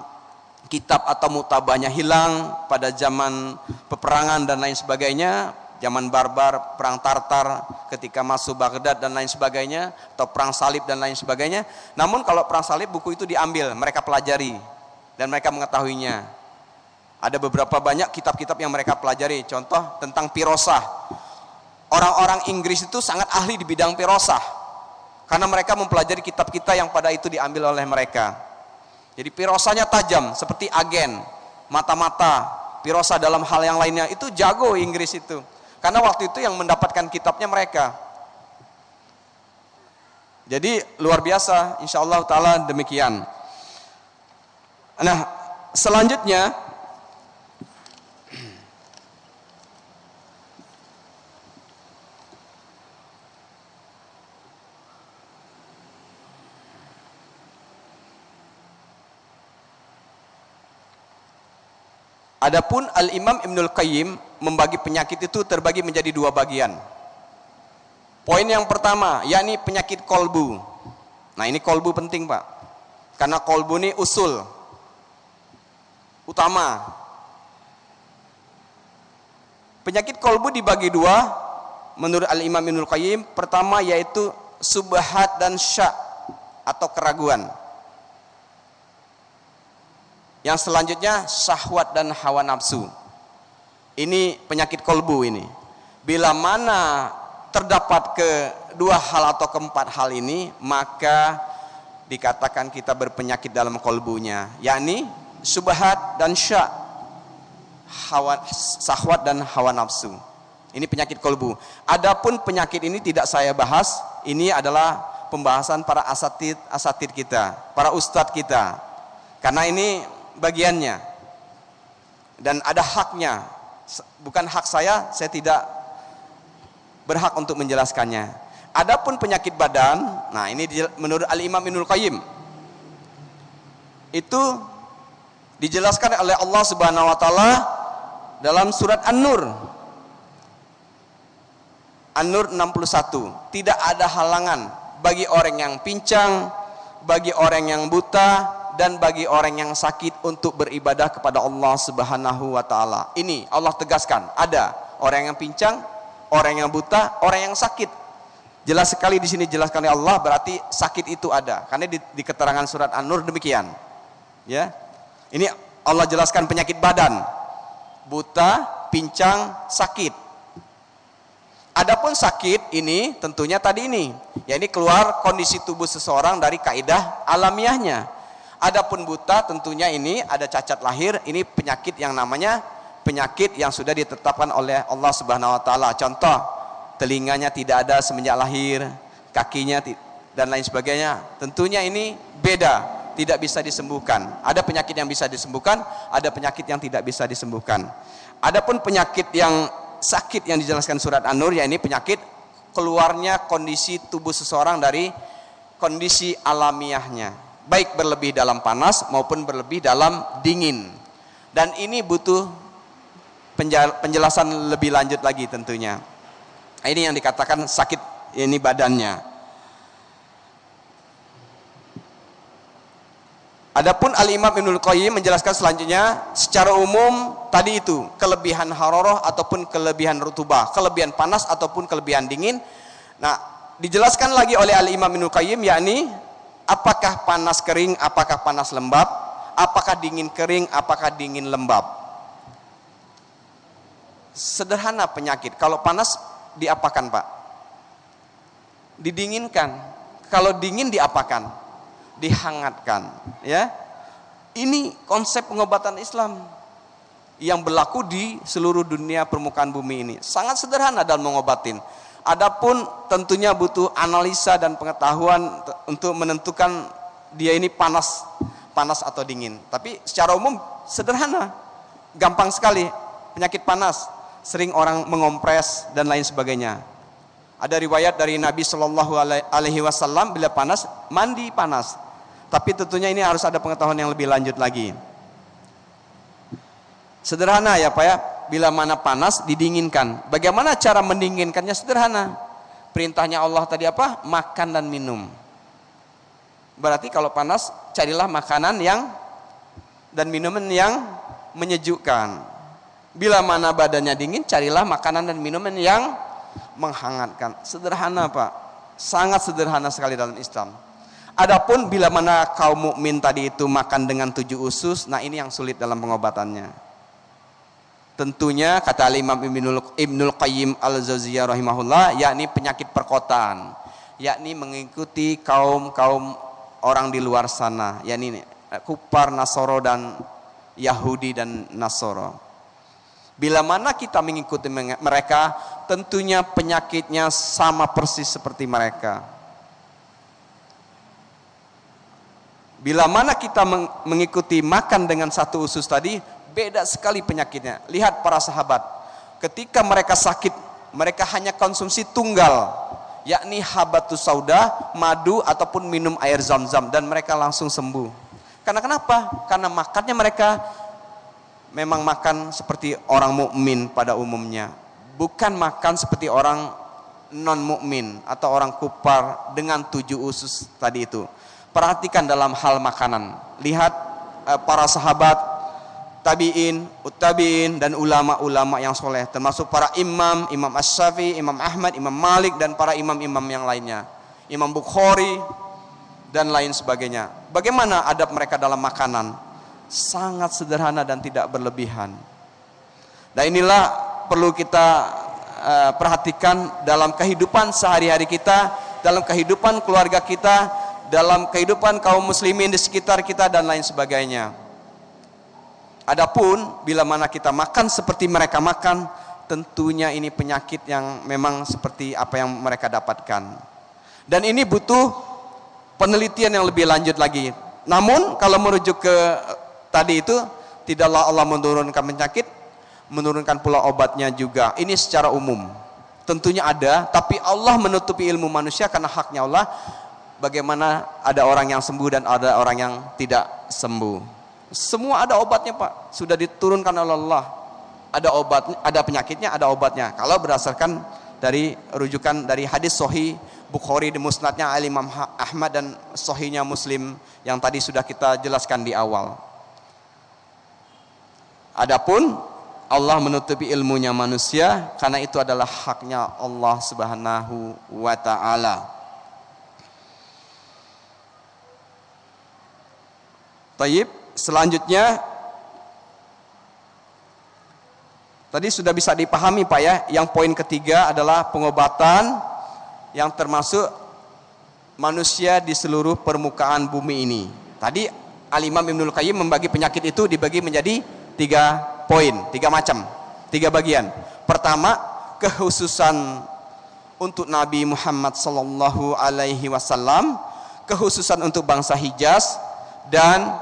S1: kitab atau mutabahnya hilang pada zaman peperangan dan lain sebagainya, zaman barbar, perang Tartar ketika masuk Baghdad dan lain sebagainya, atau perang salib dan lain sebagainya. Namun kalau perang salib, buku itu diambil, mereka pelajari dan mereka mengetahuinya. Ada beberapa banyak kitab-kitab yang mereka pelajari, contoh tentang pirosah. Orang-orang Inggris itu sangat ahli di bidang pirosah, karena mereka mempelajari kitab kita yang pada itu diambil oleh mereka. Jadi pirosahnya tajam, seperti agen, mata-mata, pirosah dalam hal yang lainnya, itu jago Inggris itu. Karena waktu itu yang mendapatkan kitabnya mereka. Jadi luar biasa, insya Allah ta'ala demikian. Nah, selanjutnya, adapun Al-Imam Ibnul Qayyim membagi penyakit itu terbagi menjadi dua bagian. Poin yang pertama, yakni penyakit kolbu. Nah, ini kolbu penting, Pak. Karena kolbu ini usul utama. Penyakit kolbu dibagi dua menurut Al-Imam Ibnul Qayyim. Pertama yaitu subhat dan syak atau keraguan. Yang selanjutnya syahwat dan hawa nafsu. Ini penyakit kolbu ini. Bila mana terdapat kedua hal atau keempat hal ini, maka dikatakan kita berpenyakit dalam kolbunya, yakni subhat dan syak, syahwat dan hawa nafsu. Ini penyakit kolbu. Adapun penyakit ini tidak saya bahas. Ini adalah pembahasan para asatid kita, para ustadz kita. Karena ini bagiannya dan ada haknya, bukan hak saya tidak berhak untuk menjelaskannya. Adapun penyakit badan, nah ini menurut Al-Imam Ibnul Qayyim itu dijelaskan oleh Allah Subhanahu wa taala dalam surat An-Nur 61. Tidak ada halangan bagi orang yang pincang, bagi orang yang buta, dan bagi orang yang sakit untuk beribadah kepada Allah Subhanahu wa taala. Ini Allah tegaskan, ada orang yang pincang, orang yang buta, orang yang sakit. Jelas sekali di sini jelaskan oleh Allah, berarti sakit itu ada. Karena di keterangan surat An-Nur demikian. Ya. Ini Allah jelaskan penyakit badan. Buta, pincang, sakit. Adapun sakit ini tentunya tadi ini, ya ini keluar kondisi tubuh seseorang dari kaidah alamiahnya. Adapun buta tentunya ini ada cacat lahir, ini penyakit yang namanya penyakit yang sudah ditetapkan oleh Allah Subhanahu wa taala. Contoh, telinganya tidak ada semenjak lahir, kakinya dan lain sebagainya. Tentunya ini beda, tidak bisa disembuhkan. Ada penyakit yang bisa disembuhkan, ada penyakit yang tidak bisa disembuhkan. Adapun penyakit yang sakit yang dijelaskan surat An-Nur, ya ini penyakit keluarnya kondisi tubuh seseorang dari kondisi alamiahnya, baik berlebih dalam panas maupun berlebih dalam dingin. Dan ini butuh penjelasan lebih lanjut lagi tentunya. Ini yang dikatakan sakit ini badannya. Adapun Al-Imam Ibnul Qayyim menjelaskan selanjutnya, secara umum tadi itu kelebihan hararah ataupun kelebihan rutubah, kelebihan panas ataupun kelebihan dingin. Nah, dijelaskan lagi oleh Al-Imam Ibnul Qayyim, yakni apakah panas kering, apakah panas lembab, apakah dingin kering, apakah dingin lembab. Sederhana penyakit. Kalau panas diapakan, Pak? Didinginkan. Kalau dingin diapakan? Dihangatkan, ya. Ini konsep pengobatan Islam yang berlaku di seluruh dunia permukaan bumi ini. Sangat sederhana dalam mengobatin. Adapun tentunya butuh analisa dan pengetahuan untuk menentukan dia ini panas atau dingin. Tapi secara umum sederhana, gampang sekali. Penyakit panas sering orang mengompres dan lain sebagainya. Ada riwayat dari Nabi Shallallahu Alaihi Wasallam, bila panas mandi panas. Tapi tentunya ini harus ada pengetahuan yang lebih lanjut lagi. Sederhana ya Pak ya, bila mana panas didinginkan. Bagaimana cara mendinginkannya? Sederhana. Perintahnya Allah tadi apa? Makan dan minum. Berarti kalau panas carilah makanan yang dan minuman yang menyejukkan. Bila mana badannya dingin, carilah makanan dan minuman yang menghangatkan. Sederhana Pak, sangat sederhana sekali dalam Islam. Adapun bila mana kaum mukmin tadi itu makan dengan 7 usus, nah ini yang sulit dalam pengobatannya. Tentunya kata Imam Ibnul Qayyim Al-Jauziyah rahimahullah, yakni penyakit perkotaan, yakni mengikuti kaum orang di luar sana, yakni kufar Nasoro dan Yahudi dan Nasoro. Bila mana kita mengikuti mereka, tentunya penyakitnya sama persis seperti mereka. Bila mana kita mengikuti makan dengan 1 usus tadi, beda sekali penyakitnya. Lihat para sahabat, ketika mereka sakit, mereka hanya konsumsi tunggal, yakni habatus sauda, madu ataupun minum air zam-zam, dan mereka langsung sembuh. Karena kenapa? Karena makannya mereka memang makan seperti orang mukmin pada umumnya, bukan makan seperti orang non mukmin atau orang kufar dengan 7 usus tadi itu. Perhatikan dalam hal makanan. Lihat para sahabat, tabi'in, uttabi'in, dan ulama-ulama yang soleh, termasuk para imam, Imam Asy-Syafi'i, Imam Ahmad, Imam Malik, dan para imam-imam yang lainnya, Imam Bukhari dan lain sebagainya. Bagaimana adab mereka dalam makanan? Sangat sederhana dan tidak berlebihan. Dan inilah perlu kita perhatikan dalam kehidupan sehari-hari kita, dalam kehidupan keluarga kita, dalam kehidupan kaum muslimin di sekitar kita dan lain sebagainya. Adapun bila mana kita makan seperti mereka makan, tentunya ini penyakit yang memang seperti apa yang mereka dapatkan. Dan ini butuh penelitian yang lebih lanjut lagi. Namun kalau merujuk ke tadi itu, tidaklah Allah menurunkan penyakit, menurunkan pula obatnya juga. Ini secara umum. Tentunya ada, tapi Allah menutupi ilmu manusia karena haknya Allah. Bagaimana ada orang yang sembuh dan ada orang yang tidak sembuh. Semua ada obatnya Pak, sudah diturunkan oleh Allah. Ada obatnya, ada penyakitnya, ada obatnya. Kalau berdasarkan dari rujukan dari hadis sahih Bukhari di musnadnya Imam Ahmad dan sahihnya Muslim yang tadi sudah kita jelaskan di awal. Adapun Allah menutupi ilmunya manusia karena itu adalah haknya Allah Subhanahu wa taala. Taib, selanjutnya tadi sudah bisa dipahami Pak ya, yang poin ketiga adalah pengobatan yang termasuk manusia di seluruh permukaan bumi ini. Tadi Al-Imam Ibnul Qayyim membagi penyakit itu dibagi menjadi 3 poin, 3 macam, 3 bagian. Pertama, kekhususan untuk Nabi Muhammad sallallahu alaihi wasallam, kekhususan untuk bangsa Hijaz, dan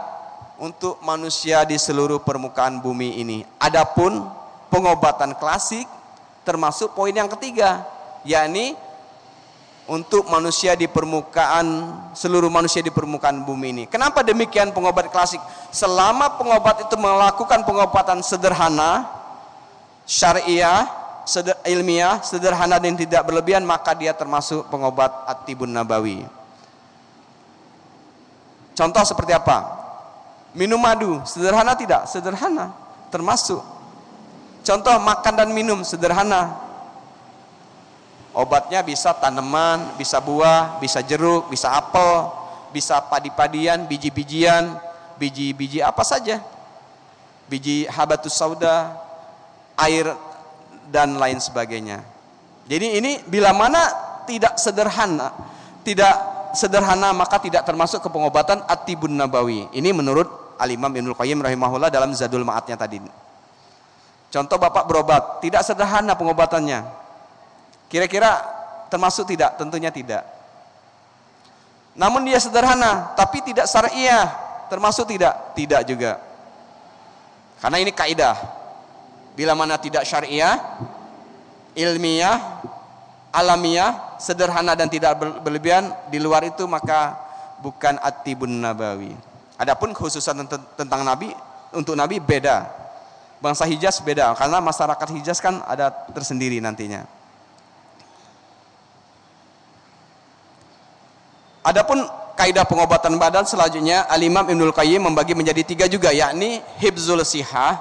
S1: untuk manusia di seluruh permukaan bumi ini. Adapun pengobatan klasik termasuk poin yang ketiga, yakni untuk manusia di permukaan, seluruh manusia di permukaan bumi ini. Kenapa demikian pengobat klasik? Selama pengobat itu melakukan pengobatan sederhana, syariah, ilmiah, sederhana dan tidak berlebihan, maka dia termasuk pengobat at-tibun nabawi. Contoh seperti apa? Minum madu, sederhana tidak? Sederhana, termasuk. Contoh makan dan minum, sederhana. Obatnya bisa tanaman, bisa buah, bisa jeruk, bisa apel, bisa padi-padian, biji-bijian, biji-biji apa saja. Biji habatus sauda, air dan lain sebagainya. Jadi ini bila mana tidak sederhana maka tidak termasuk ke pengobatan at-tibun nabawi. Ini menurut Al-Imam Ibnul Qayyim rahimahullah dalam Zadul Ma'adnya tadi. Contoh bapak berobat, tidak sederhana pengobatannya. Kira-kira termasuk tidak? Tentunya tidak. Namun dia sederhana, tapi tidak syariah, termasuk tidak? Tidak juga. Karena ini kaidah. Bila mana tidak syariah, ilmiah, alamiah, sederhana dan tidak berlebihan, di luar itu maka bukan at-tibun nabawi. Adapun khususan tentang Nabi, untuk Nabi beda. Bangsa Hijaz beda, karena masyarakat Hijaz kan ada tersendiri nantinya. Adapun kaidah pengobatan badan selanjutnya Al-Imam Ibnul Qayyim membagi menjadi 3 juga, yakni hibzul sihah,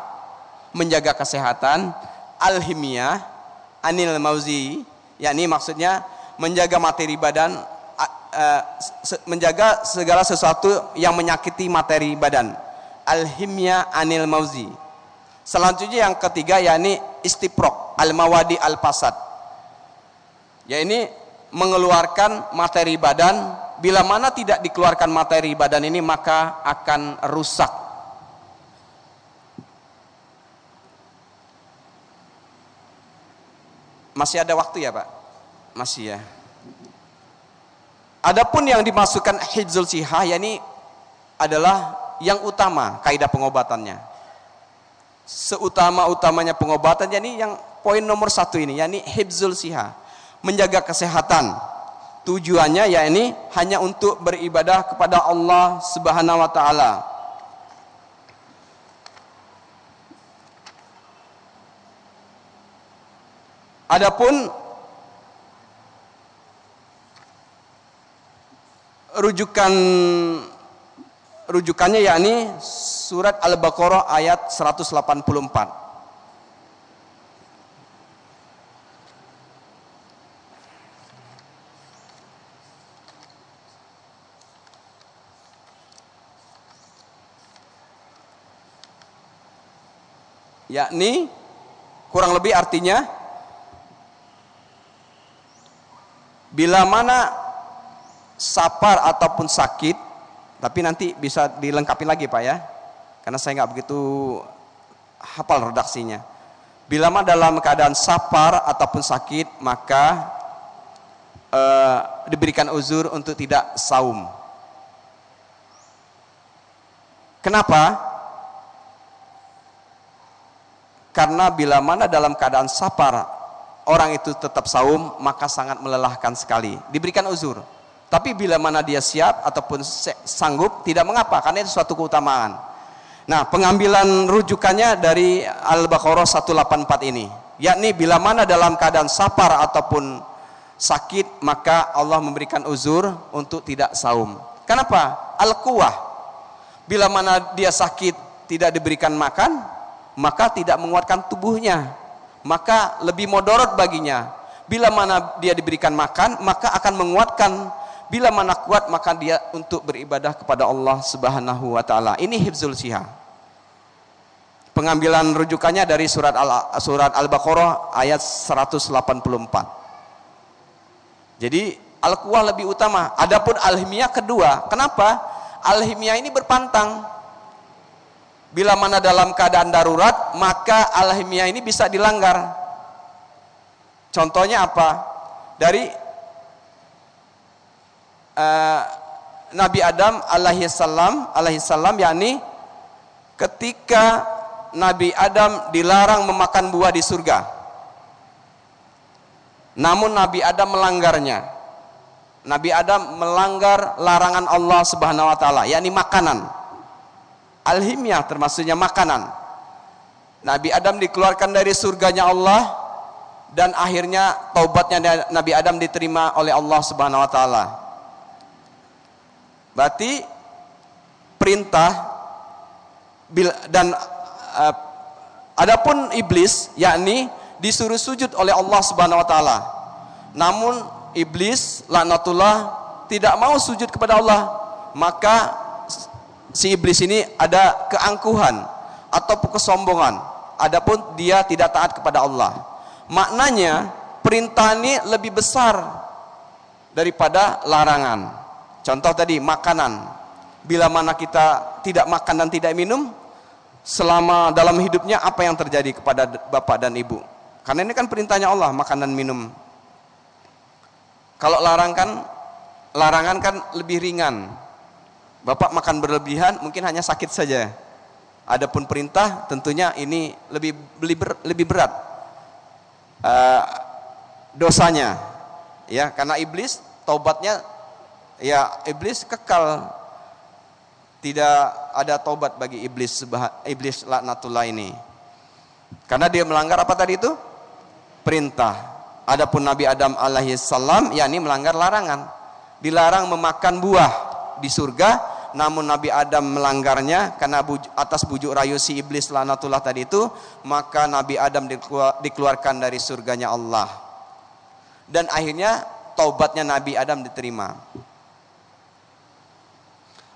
S1: menjaga kesehatan, al-himyah, anil mauzi, yakni maksudnya menjaga materi badan, menjaga segala sesuatu yang menyakiti materi badan. Al-himyah anil mauzi. Selanjutnya yang ketiga yakni istiprok, al-mawadi al-fasad. Ya ini mengeluarkan materi badan. Bila mana tidak dikeluarkan materi badan ini maka akan rusak. Masih ada waktu ya Pak? Masih ya. Adapun yang dimasukkan hifzul sihah yakni adalah yang utama kaidah pengobatannya. Seutama-utamanya pengobatan yakni yang poin nomor 1 ini yakni hifzul sihah, menjaga kesehatan. Tujuannya yakni hanya untuk beribadah kepada Allah Subhanahu wa taala. Adapun rujukannya yakni surat Al-Baqarah ayat 184. Yakni kurang lebih artinya bila mana sapar ataupun sakit, tapi nanti bisa dilengkapi lagi Pak ya, karena saya nggak begitu hafal redaksinya. Bila mana dalam keadaan sapar ataupun sakit maka diberikan uzur untuk tidak saum. Kenapa? Karena bila mana dalam keadaan sapar orang itu tetap saum maka sangat melelahkan sekali, diberikan uzur. Tapi bila mana dia siap ataupun sanggup tidak mengapa, karena itu suatu keutamaan. Nah, pengambilan rujukannya dari Al-Baqarah 184 ini, yakni bila mana dalam keadaan sapar ataupun sakit maka Allah memberikan uzur untuk tidak saum. Kenapa? Al-quwah. Bila mana dia sakit tidak diberikan makan maka tidak menguatkan tubuhnya, maka lebih mudarat baginya. Bila mana dia diberikan makan maka akan menguatkan. Bila mana kuat maka dia untuk beribadah kepada Allah Subhanahu wa taala. Ini hifzul sihah. Pengambilan rujukannya dari surat Al-Baqarah ayat 184. Jadi al-quwah lebih utama. Adapun al-himyah kedua. Kenapa? Al-himyah ini berpantang. Bila mana dalam keadaan darurat maka al-himyah ini bisa dilanggar. Contohnya apa? Dari Nabi Adam alaihissalam yakni ketika Nabi Adam dilarang memakan buah di surga, namun Nabi Adam melanggarnya. Nabi Adam melanggar larangan Allah Subhanahu wa taala, yakni makanan. Al-himyah termasuknya makanan. Nabi Adam dikeluarkan dari surganya Allah dan akhirnya taubatnya Nabi Adam diterima oleh Allah Subhanahu wa taala. Berarti perintah dan adapun iblis yakni disuruh sujud oleh Allah Subhanahu wa taala. Namun iblis laknatullah tidak mau sujud kepada Allah, maka si iblis ini ada keangkuhan ataupun kesombongan. Adapun dia tidak taat kepada Allah. Maknanya perintah ini lebih besar daripada larangan. Contoh tadi makanan. Bila mana kita tidak makan dan tidak minum selama dalam hidupnya, apa yang terjadi kepada bapak dan ibu? Karena ini kan perintahnya Allah, makan dan minum. Kalau larangan kan lebih ringan. Bapak makan berlebihan mungkin hanya sakit saja. Adapun perintah tentunya ini lebih berat dosanya, ya, karena iblis taubatnya, ya, iblis kekal, tidak ada taubat bagi iblis laknatullah ini, karena dia melanggar apa tadi itu? Perintah. Adapun Nabi Adam alaihi salam yakni melanggar larangan, dilarang memakan buah di surga, namun Nabi Adam melanggarnya karena atas bujuk rayu si iblis laknatullah tadi itu, maka Nabi Adam dikeluarkan dari surganya Allah, dan akhirnya taubatnya Nabi Adam diterima.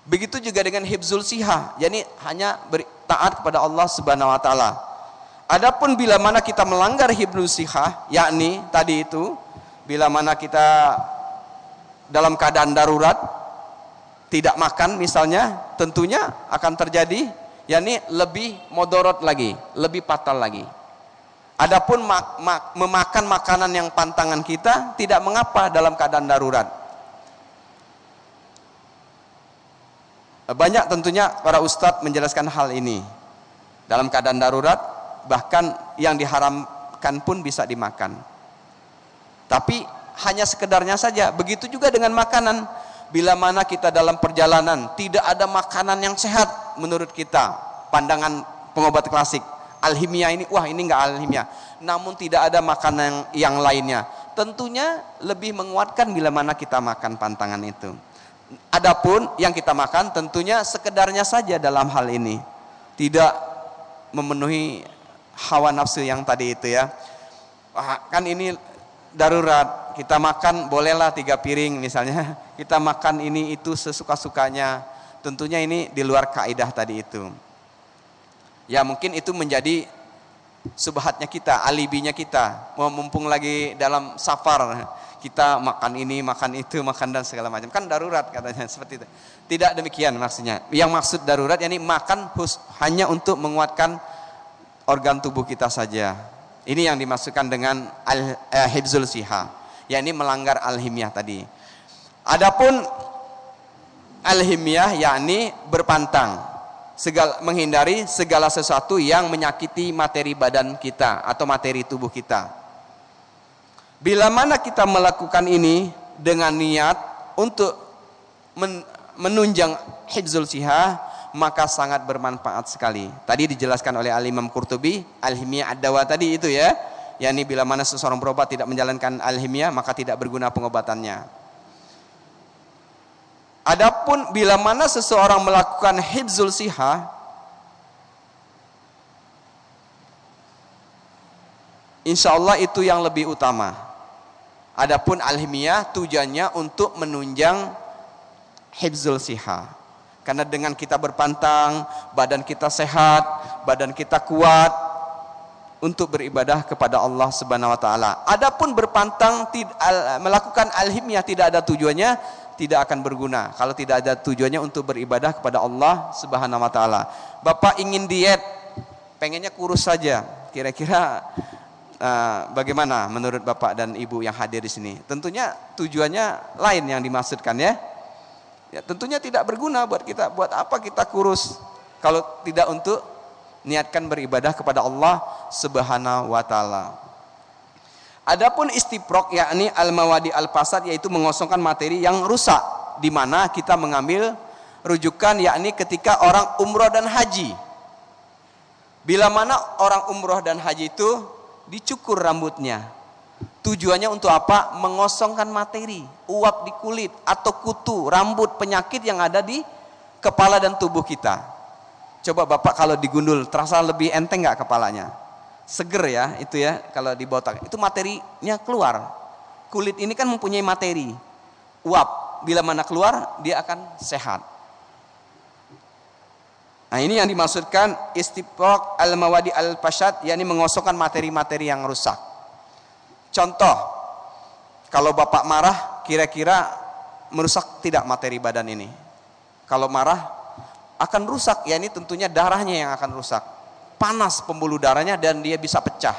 S1: Begitu juga dengan hifzul siha, yakni hanya taat kepada Allah Subhanahu wa taala. Adapun bila mana kita melanggar hifzul siha, yakni tadi itu bila mana kita dalam keadaan darurat tidak makan misalnya, tentunya akan terjadi yakni lebih modorot lagi, lebih fatal lagi. Adapun memakan makanan yang pantangan kita tidak mengapa dalam keadaan darurat. Banyak tentunya para ustadz menjelaskan hal ini. Dalam keadaan darurat bahkan yang diharamkan pun bisa dimakan. Tapi hanya sekedarnya saja. Begitu juga dengan makanan. Bila mana kita dalam perjalanan tidak ada makanan yang sehat menurut kita, pandangan pengobat klasik, alhimia ini, wah ini enggak alhimia. Namun tidak ada makanan yang lainnya. Tentunya lebih menguatkan bila mana kita makan pantangan itu. Adapun yang kita makan tentunya sekedarnya saja dalam hal ini, tidak memenuhi hawa nafsu yang tadi itu, ya. Kan ini darurat, kita makan bolehlah 3 piring misalnya, kita makan ini itu sesuka-sukanya. Tentunya ini di luar kaidah tadi itu. Ya mungkin itu menjadi subhatnya kita, alibinya kita, mumpung lagi dalam safar, kita makan ini, makan itu, makan dan segala macam. Kan darurat katanya seperti itu. Tidak demikian maksudnya. Yang maksud darurat yakni makan hanya untuk menguatkan organ tubuh kita saja. Ini yang dimaksudkan dengan hifzul siha, yakni melanggar alhimiyah tadi. Adapun alhimiyah yakni berpantang, menghindari segala sesuatu yang menyakiti materi badan kita atau materi tubuh kita. Bila mana kita melakukan ini dengan niat untuk menunjang hifzul siha, maka sangat bermanfaat sekali. Tadi dijelaskan oleh Al-Imam Qurtubi, al-himiyah ad-dawa tadi itu, ya. yakni bila mana seseorang berobat tidak menjalankan al-himiyah, maka tidak berguna pengobatannya. Adapun bila mana seseorang melakukan hifzul siha, insya Allah itu yang lebih utama. Adapun al-himiyah tujuannya untuk menunjang hifzul siha. Karena dengan kita berpantang, badan kita sehat, badan kita kuat untuk beribadah kepada Allah Subhanahu wa taala. Adapun berpantang melakukan al-himiyah tidak ada tujuannya, tidak akan berguna kalau tidak ada tujuannya untuk beribadah kepada Allah Subhanahu wa taala. Bapak ingin diet, pengennya kurus saja. Kira-kira bagaimana menurut Bapak dan Ibu yang hadir di sini? Tentunya tujuannya lain yang dimaksudkan, ya. Ya, tentunya tidak berguna buat kita. Buat apa kita kurus kalau tidak untuk niatkan beribadah kepada Allah Subhanahu wa taala. Adapun istiprok yakni al-mawadi al-fasad, yaitu mengosongkan materi yang rusak, di mana kita mengambil rujukan yakni ketika orang umroh dan haji. Bila mana orang umroh dan haji itu dicukur rambutnya. Tujuannya untuk apa? Mengosongkan materi, uap di kulit atau kutu, rambut, penyakit yang ada di kepala dan tubuh kita. Coba Bapak kalau digundul, terasa lebih enteng nggak kepalanya? Seger ya, itu ya, kalau dibotak. Itu materinya keluar. Kulit ini kan mempunyai materi. Uap, bila mana keluar, dia akan sehat. Nah ini yang dimaksudkan istiprok al-mawadi al-fasad, yakni mengosongkan materi-materi yang rusak. Contoh, kalau bapak marah, kira-kira merusak tidak materi badan ini? Kalau marah, akan rusak, ya ini tentunya darahnya yang akan rusak. Panas pembuluh darahnya dan dia bisa pecah.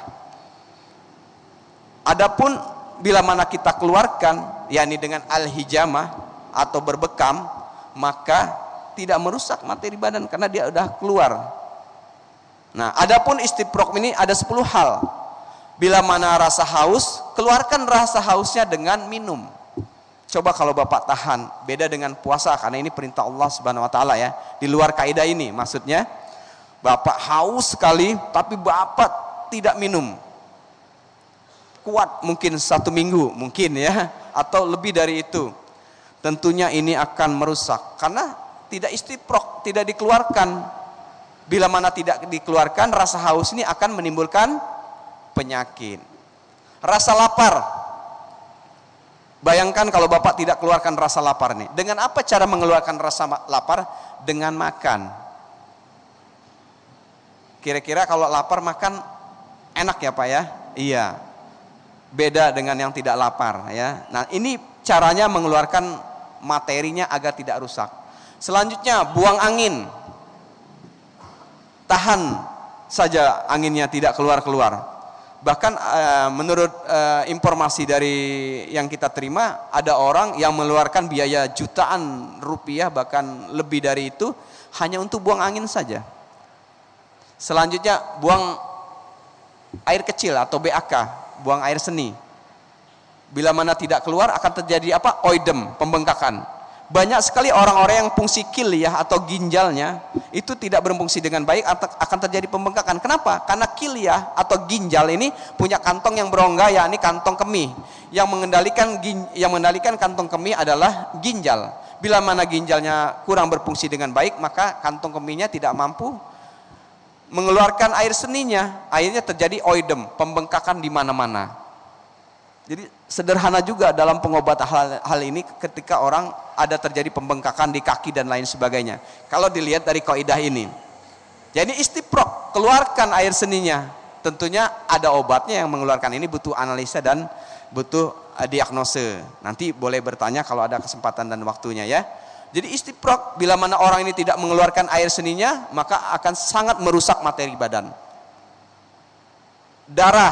S1: Adapun bila mana kita keluarkan, yakni dengan al-hijamah atau berbekam, maka tidak merusak materi badan karena dia sudah keluar. Nah, adapun istiprok ini ada 10 hal. Bila mana rasa haus, keluarkan rasa hausnya dengan minum. Coba kalau bapak tahan, beda dengan puasa karena ini perintah Allah Subhanahu Wa Taala ya. Di luar kaidah ini, maksudnya bapak haus sekali, tapi bapak tidak minum. Kuat mungkin 1 minggu, mungkin ya, atau lebih dari itu. Tentunya ini akan merusak karena tidak istiprok, tidak dikeluarkan. Bila mana tidak dikeluarkan, rasa haus ini akan menimbulkan penyakit. Rasa lapar, bayangkan kalau bapak tidak keluarkan rasa lapar nih. Dengan apa cara mengeluarkan rasa lapar? Dengan makan. Kira-kira kalau lapar makan enak ya pak ya? Iya. Beda dengan yang tidak lapar ya. Nah ini caranya mengeluarkan materinya agar tidak rusak. Selanjutnya buang angin. Tahan saja anginnya tidak keluar-keluar. Bahkan menurut informasi dari yang kita terima, ada orang yang mengeluarkan biaya jutaan rupiah bahkan lebih dari itu hanya untuk buang angin saja. Selanjutnya buang air kecil atau BAK, buang air seni. Bila mana tidak keluar akan terjadi apa? Oidem, pembengkakan. Banyak sekali orang-orang yang fungsi kilyah atau ginjalnya itu tidak berfungsi dengan baik, akan terjadi pembengkakan. Kenapa? Karena kilyah atau ginjal ini punya kantong yang berongga, yakni kantong kemih. Yang mengendalikan kantong kemih adalah ginjal. Bila mana ginjalnya kurang berfungsi dengan baik, maka kantong kemihnya tidak mampu mengeluarkan air seninya. Akhirnya terjadi oidem, pembengkakan di mana-mana. Jadi sederhana juga dalam pengobatan hal ini ketika orang ada terjadi pembengkakan di kaki dan lain sebagainya. Kalau dilihat dari kaidah ini. Jadi istiprok, keluarkan air seninya. Tentunya ada obatnya yang mengeluarkan ini, butuh analisa dan butuh diagnose. Nanti boleh bertanya kalau ada kesempatan dan waktunya ya. Jadi istiprok, bila mana orang ini tidak mengeluarkan air seninya, maka akan sangat merusak materi badan. Darah,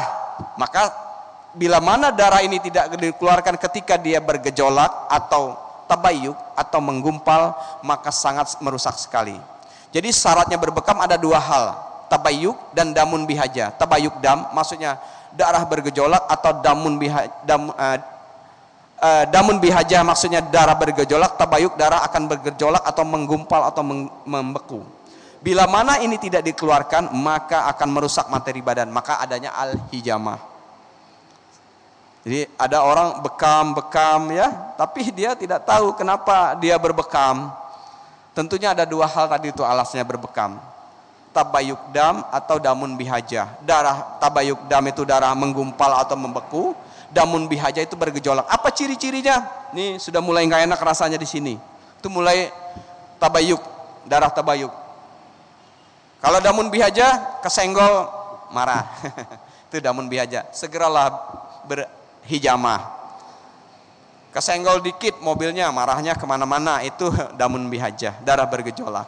S1: maka bila mana darah ini tidak dikeluarkan ketika dia bergejolak atau tabayuk atau menggumpal, maka sangat merusak sekali. Jadi syaratnya berbekam ada 2 hal, tabayuk dan damun bihaja. Tabayuk dam maksudnya darah bergejolak atau damun bihaja maksudnya darah bergejolak. Tabayuk darah akan bergejolak atau menggumpal atau membeku. Bila mana ini tidak dikeluarkan, maka akan merusak materi badan, maka adanya al-hijamah. Jadi ada orang bekam ya, tapi dia tidak tahu kenapa dia berbekam. Tentunya ada 2 hal tadi itu alasnya berbekam. Tabayuk dam atau damun bihaja. Darah tabayuk dam itu darah menggumpal atau membeku. Damun bihaja itu bergejolak. Apa ciri-cirinya? Nih sudah mulai nggak enak rasanya di sini. Itu mulai tabayuk, darah tabayuk. Kalau damun bihaja kesenggol marah. Itu damun bihaja. Segeralah hijamah. Kesenggol dikit mobilnya, marahnya kemana-mana, itu damun bihaja, darah bergejolak.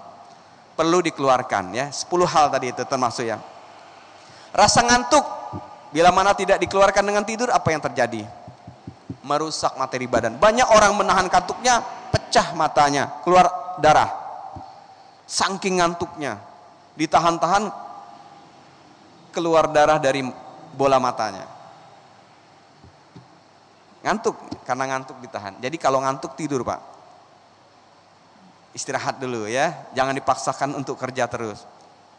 S1: Perlu dikeluarkan ya. 10 hal tadi itu termasuk ya. Rasa ngantuk, bila mana tidak dikeluarkan dengan tidur, apa yang terjadi? Merusak materi badan. Banyak orang menahan kantuknya, pecah matanya, keluar darah. Saking ngantuknya, ditahan-tahan, keluar darah dari bola matanya. Ngantuk, karena ngantuk ditahan. Jadi kalau ngantuk tidur pak, istirahat dulu ya, jangan dipaksakan untuk kerja terus.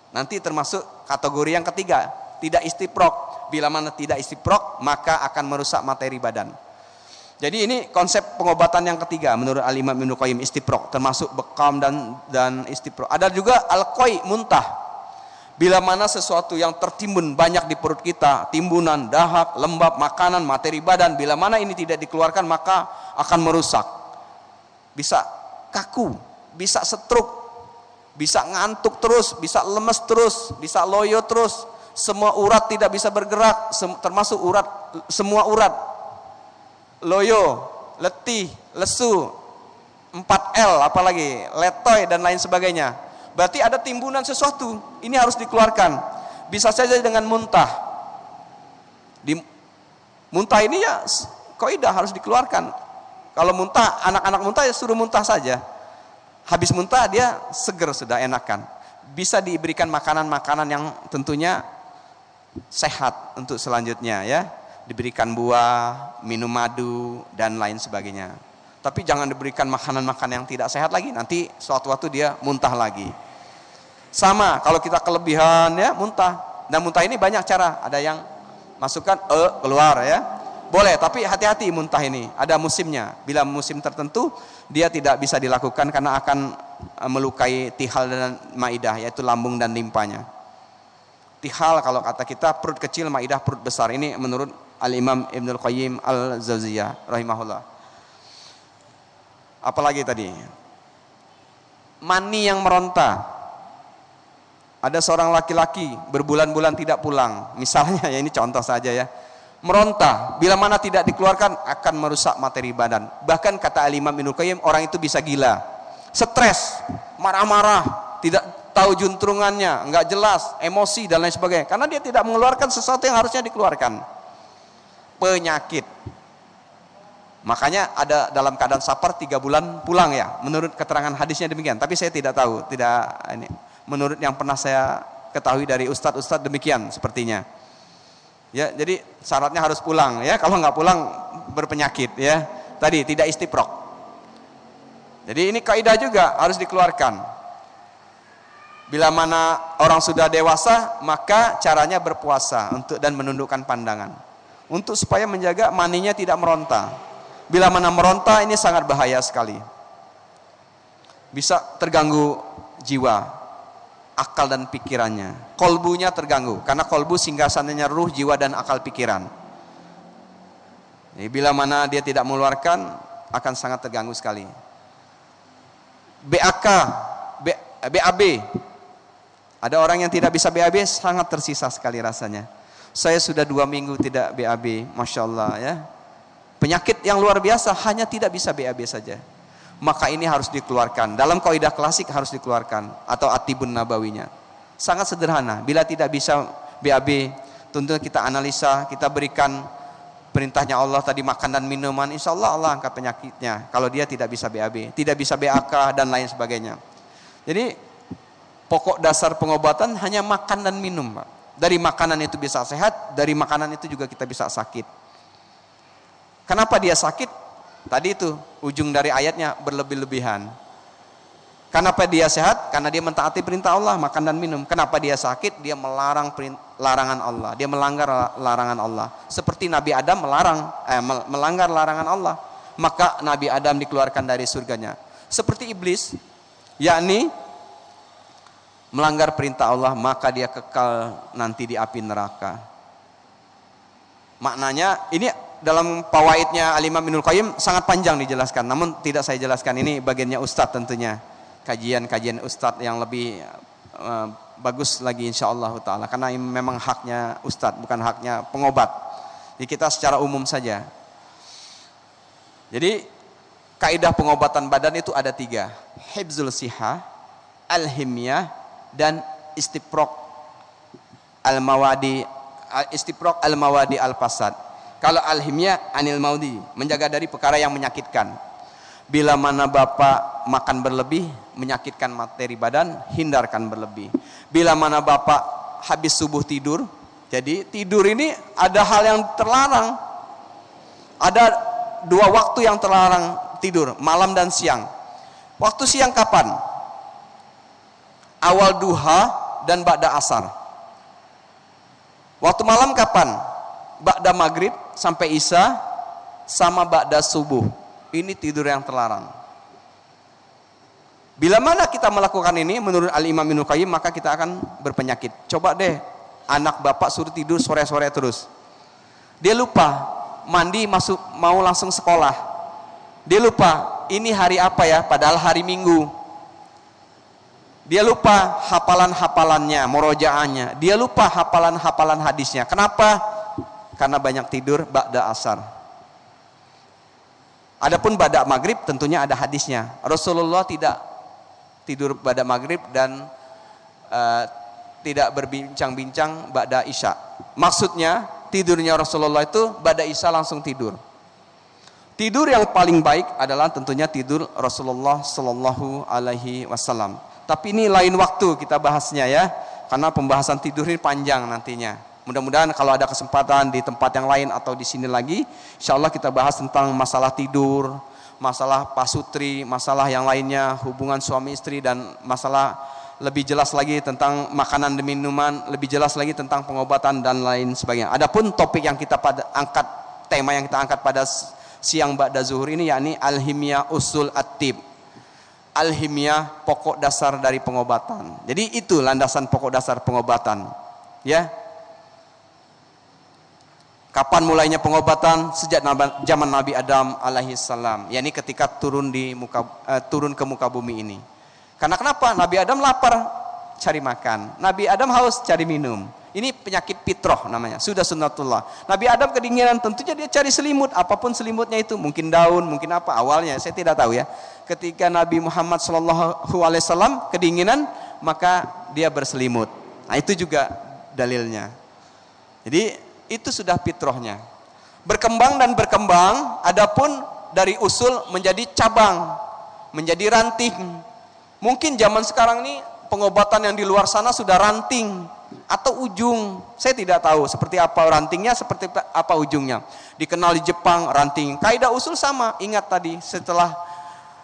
S1: Nanti termasuk kategori yang ketiga, tidak istiprok. Bila mana tidak istiprok, maka akan merusak materi badan. Jadi ini konsep pengobatan yang ketiga menurut Al-Imam Ibnu Qayyim, istiprok, termasuk bekam dan istiprok. Ada juga al-qai, muntah. Bila mana sesuatu yang tertimbun banyak di perut kita, timbunan, dahak, lembab, makanan, materi badan, bila mana ini tidak dikeluarkan maka akan merusak. Bisa kaku, bisa stroke, bisa ngantuk terus, bisa lemes terus, bisa loyo terus, semua urat tidak bisa bergerak, termasuk semua urat, loyo, letih, lesu, 4L, apalagi letoy dan lain sebagainya. Berarti ada timbunan sesuatu, ini harus dikeluarkan. Bisa saja dengan muntah. Muntah ini ya kaidah harus dikeluarkan. Kalau muntah, anak-anak muntah ya suruh muntah saja. Habis muntah dia seger, sudah enakan. Bisa diberikan makanan-makanan yang tentunya sehat untuk selanjutnya ya. Diberikan buah, minum madu dan lain sebagainya. Tapi jangan diberikan makanan-makanan yang tidak sehat lagi, nanti suatu waktu dia muntah lagi. Sama kalau kita kelebihan ya muntah. Dan muntah ini banyak cara, ada yang masukkan keluar ya. Boleh, tapi hati-hati muntah ini, ada musimnya. Bila musim tertentu dia tidak bisa dilakukan karena akan melukai tihal dan maidah, yaitu lambung dan limpanya. Tihal kalau kata kita perut kecil, maidah perut besar. Ini menurut Al-Imam Ibnul Qayyim Al-Jauziyah rahimahullah. Apalagi tadi? Mani yang meronta. Ada seorang laki-laki berbulan-bulan tidak pulang. Misalnya ya, ini contoh saja ya. Meronta, bila mana tidak dikeluarkan akan merusak materi badan. Bahkan kata Al-Imam Ibnul Qayyim, orang itu bisa gila, stres, marah-marah, tidak tahu juntrungannya, enggak jelas, emosi dan lain sebagainya. Karena dia tidak mengeluarkan sesuatu yang harusnya dikeluarkan. Penyakit. Makanya ada dalam keadaan safar 3 bulan pulang ya. Menurut keterangan hadisnya demikian. Tapi saya tidak tahu, ini menurut yang pernah saya ketahui dari ustadz-ustadz demikian sepertinya. Ya, jadi syaratnya harus pulang ya. Kalau nggak pulang berpenyakit ya. Tadi tidak istiprok. Jadi ini kaidah juga harus dikeluarkan. Bila mana orang sudah dewasa, maka caranya berpuasa dan menundukkan pandangan. Untuk supaya menjaga maninya tidak meronta. Bila mana meronta ini sangat bahaya sekali. Bisa terganggu jiwa, akal dan pikirannya, kolbunya terganggu, karena kolbu singgasananya ruh, jiwa dan akal pikiran. Jadi bila mana dia tidak mengeluarkan akan sangat terganggu sekali. BAB, ada orang yang tidak bisa BAB sangat tersisa sekali rasanya. Saya sudah 2 minggu tidak BAB, masya Allah ya. Penyakit yang luar biasa, hanya tidak bisa BAB saja. Maka ini harus dikeluarkan. Dalam kaidah klasik harus dikeluarkan, atau atibun nabawinya. Sangat sederhana. Bila tidak bisa BAB, tentu kita analisa, kita berikan perintahnya Allah tadi, makan dan minuman, insya Allah Allah angkat penyakitnya. Kalau dia tidak bisa BAB, tidak bisa BAK dan lain sebagainya. Jadi pokok dasar pengobatan hanya makan dan minum, Pak. Dari makanan itu bisa sehat, dari makanan itu juga kita bisa sakit. Kenapa dia sakit? Tadi itu ujung dari ayatnya, berlebih-lebihan. Kenapa dia sehat? Karena dia mentaati perintah Allah, makan dan minum. Kenapa dia sakit? Dia melarang larangan Allah, dia melanggar larangan Allah. Seperti Nabi Adam melanggar larangan Allah, maka Nabi Adam dikeluarkan dari surganya. Seperti iblis, yakni melanggar perintah Allah, maka dia kekal nanti di api neraka. Maknanya ini dalam pawaidnya Al-Imam Ibnul Qayyim sangat panjang dijelaskan, namun tidak saya jelaskan, ini bagiannya Ustadz tentunya, kajian Ustadz yang lebih bagus lagi insyaallah ta'ala, karena ini memang haknya Ustadz, bukan haknya pengobat. Jadi kita secara umum saja. Jadi kaidah pengobatan badan itu ada 3, hifzul siha, al-himyah, dan istiprok al-mawadi al-fasad. Kalau al-himyah anil maudi, menjaga dari perkara yang menyakitkan. Bila mana Bapak makan berlebih, menyakitkan materi badan, hindarkan berlebih. Bila mana Bapak habis subuh tidur, jadi tidur ini ada hal yang terlarang. Ada 2 waktu yang terlarang tidur, malam dan siang. Waktu siang kapan? Awal duha dan ba'da asar. Waktu malam kapan? Ba'da maghrib sampai isya sama ba'da subuh. Ini tidur yang terlarang. Bila mana kita melakukan ini menurut Al-Imam Ibnul Qayyim, maka kita akan berpenyakit. Coba deh anak Bapak suruh tidur sore-sore terus. Dia lupa mandi mau langsung sekolah. Dia lupa ini hari apa ya, padahal hari Minggu. Dia lupa hafalan-hafalannya, murojaahnya. Dia lupa hafalan-hafalan hadisnya. Kenapa? Karena banyak tidur ba'da asar. Adapun ba'da maghrib tentunya ada hadisnya. Rasulullah tidak tidur ba'da maghrib dan tidak berbincang-bincang ba'da isya. Maksudnya tidurnya Rasulullah itu ba'da isya langsung tidur. Tidur yang paling baik adalah tentunya tidur Rasulullah Sallallahu Alaihi Wasallam. Tapi ini lain waktu kita bahasnya ya, karena pembahasan tidur ini panjang nantinya. Mudah-mudahan kalau ada kesempatan di tempat yang lain atau di sini lagi, insya Allah kita bahas tentang masalah tidur, masalah pasutri, masalah yang lainnya, hubungan suami istri, dan masalah lebih jelas lagi tentang makanan dan minuman, lebih jelas lagi tentang pengobatan dan lain sebagainya. Adapun topik yang kita angkat, tema yang kita angkat pada siang ba'da zuhur ini yakni al-himyah usul at-tib. Al-himyah pokok dasar dari pengobatan. Jadi itu landasan pokok dasar pengobatan. Ya. Kapan mulainya pengobatan? Sejak zaman Nabi Adam alaihi salam, yakni ketika turun ke muka bumi ini. Karena kenapa? Nabi Adam lapar, cari makan. Nabi Adam haus, cari minum. Ini penyakit fitrah namanya, sudah sunnatullah. Nabi Adam kedinginan, tentunya dia cari selimut, apapun selimutnya itu, mungkin daun, mungkin apa, awalnya saya tidak tahu ya. Ketika Nabi Muhammad SAW kedinginan, maka dia berselimut. Nah itu juga dalilnya. Jadi itu sudah fitrahnya. Berkembang dan berkembang, adapun dari usul menjadi cabang, menjadi ranting. Mungkin zaman sekarang ini pengobatan yang di luar sana sudah ranting atau ujung, saya tidak tahu seperti apa rantingnya, seperti apa ujungnya. Dikenal di Jepang ranting. Kaidah usul sama. Ingat tadi setelah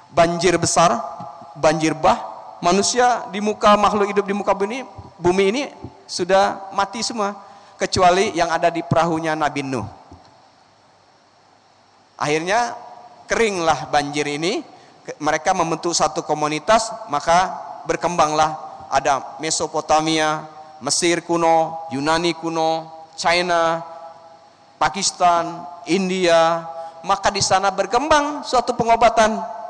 S1: banjir besar, banjir bah, manusia di muka makhluk hidup di muka bumi ini sudah mati semua kecuali yang ada di perahunya Nabi Nuh. Akhirnya keringlah banjir ini, mereka membentuk satu komunitas, maka berkembanglah ada Mesopotamia, Mesir kuno, Yunani kuno, China, Pakistan, India. Maka di sana berkembang suatu pengobatan.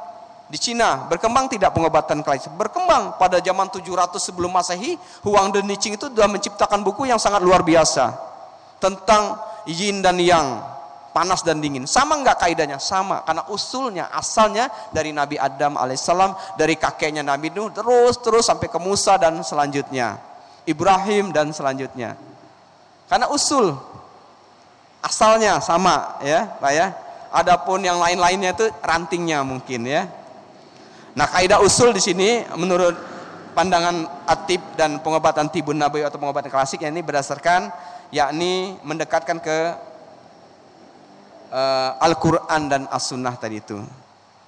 S1: Di Cina berkembang tidak pengobatan klasik. Berkembang pada zaman 700 sebelum Masehi, Huang de Niching itu sudah menciptakan buku yang sangat luar biasa tentang yin dan yang, panas dan dingin. Sama enggak kaidahnya? Sama, karena usulnya, asalnya dari Nabi Adam alaihissalam, dari kakeknya Nabi Nuh, terus sampai ke Musa dan selanjutnya, Ibrahim dan selanjutnya. Karena usul asalnya sama ya, Pak ya. Adapun yang lain-lainnya itu rantingnya mungkin ya. Nah, kaidah usul di sini menurut pandangan atib dan pengobatan tibun nabawi atau pengobatan klasik, ini berdasarkan yakni mendekatkan ke Al-Quran dan As-Sunnah tadi itu.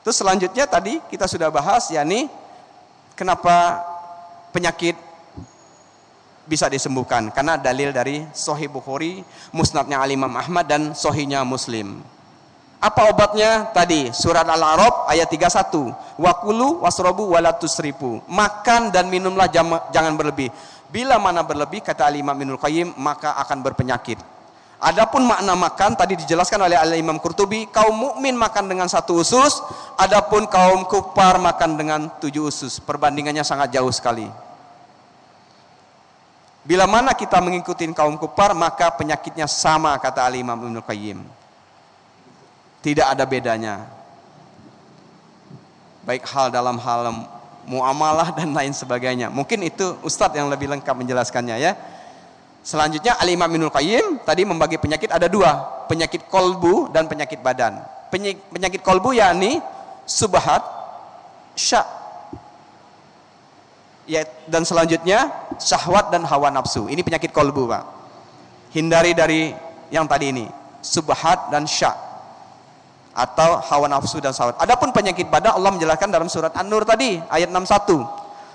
S1: Terus selanjutnya tadi kita sudah bahas yakni kenapa penyakit bisa disembuhkan, karena dalil dari Sahih Bukhari, Musnadnya Al-Imam Ahmad dan Sahihnya Muslim. Apa obatnya? Tadi surat Al-A'raf ayat 31. Wa kulu wasrobu wala tusrifu. Makan dan minumlah jangan berlebih. Bila mana berlebih, kata Al-Imam Ibnul Qayyim, maka akan berpenyakit. Adapun makna makan tadi dijelaskan oleh Al-Imam Qurtubi, kaum mukmin makan dengan 1 usus, adapun kaum kufar makan dengan 7 usus. Perbandingannya sangat jauh sekali. Bila mana kita mengikuti kaum kufar, maka penyakitnya sama, kata Al-Imam Ibnul Qayyim. Tidak ada bedanya. Baik hal dalam hal muamalah dan lain sebagainya. Mungkin itu Ustadz yang lebih lengkap menjelaskannya ya. Selanjutnya Al-Imam Ibnul Qayyim tadi membagi penyakit ada 2, penyakit kolbu dan penyakit badan. Penyakit kolbu yakni subhat, syak. Ya, dan selanjutnya syahwat dan hawa nafsu. Ini penyakit kolbu, Pak. Hindari dari yang tadi ini, subhat dan syak, atau hawa nafsu dan syahwat. Adapun penyakit badan Allah menjelaskan dalam surat An-Nur tadi ayat 61.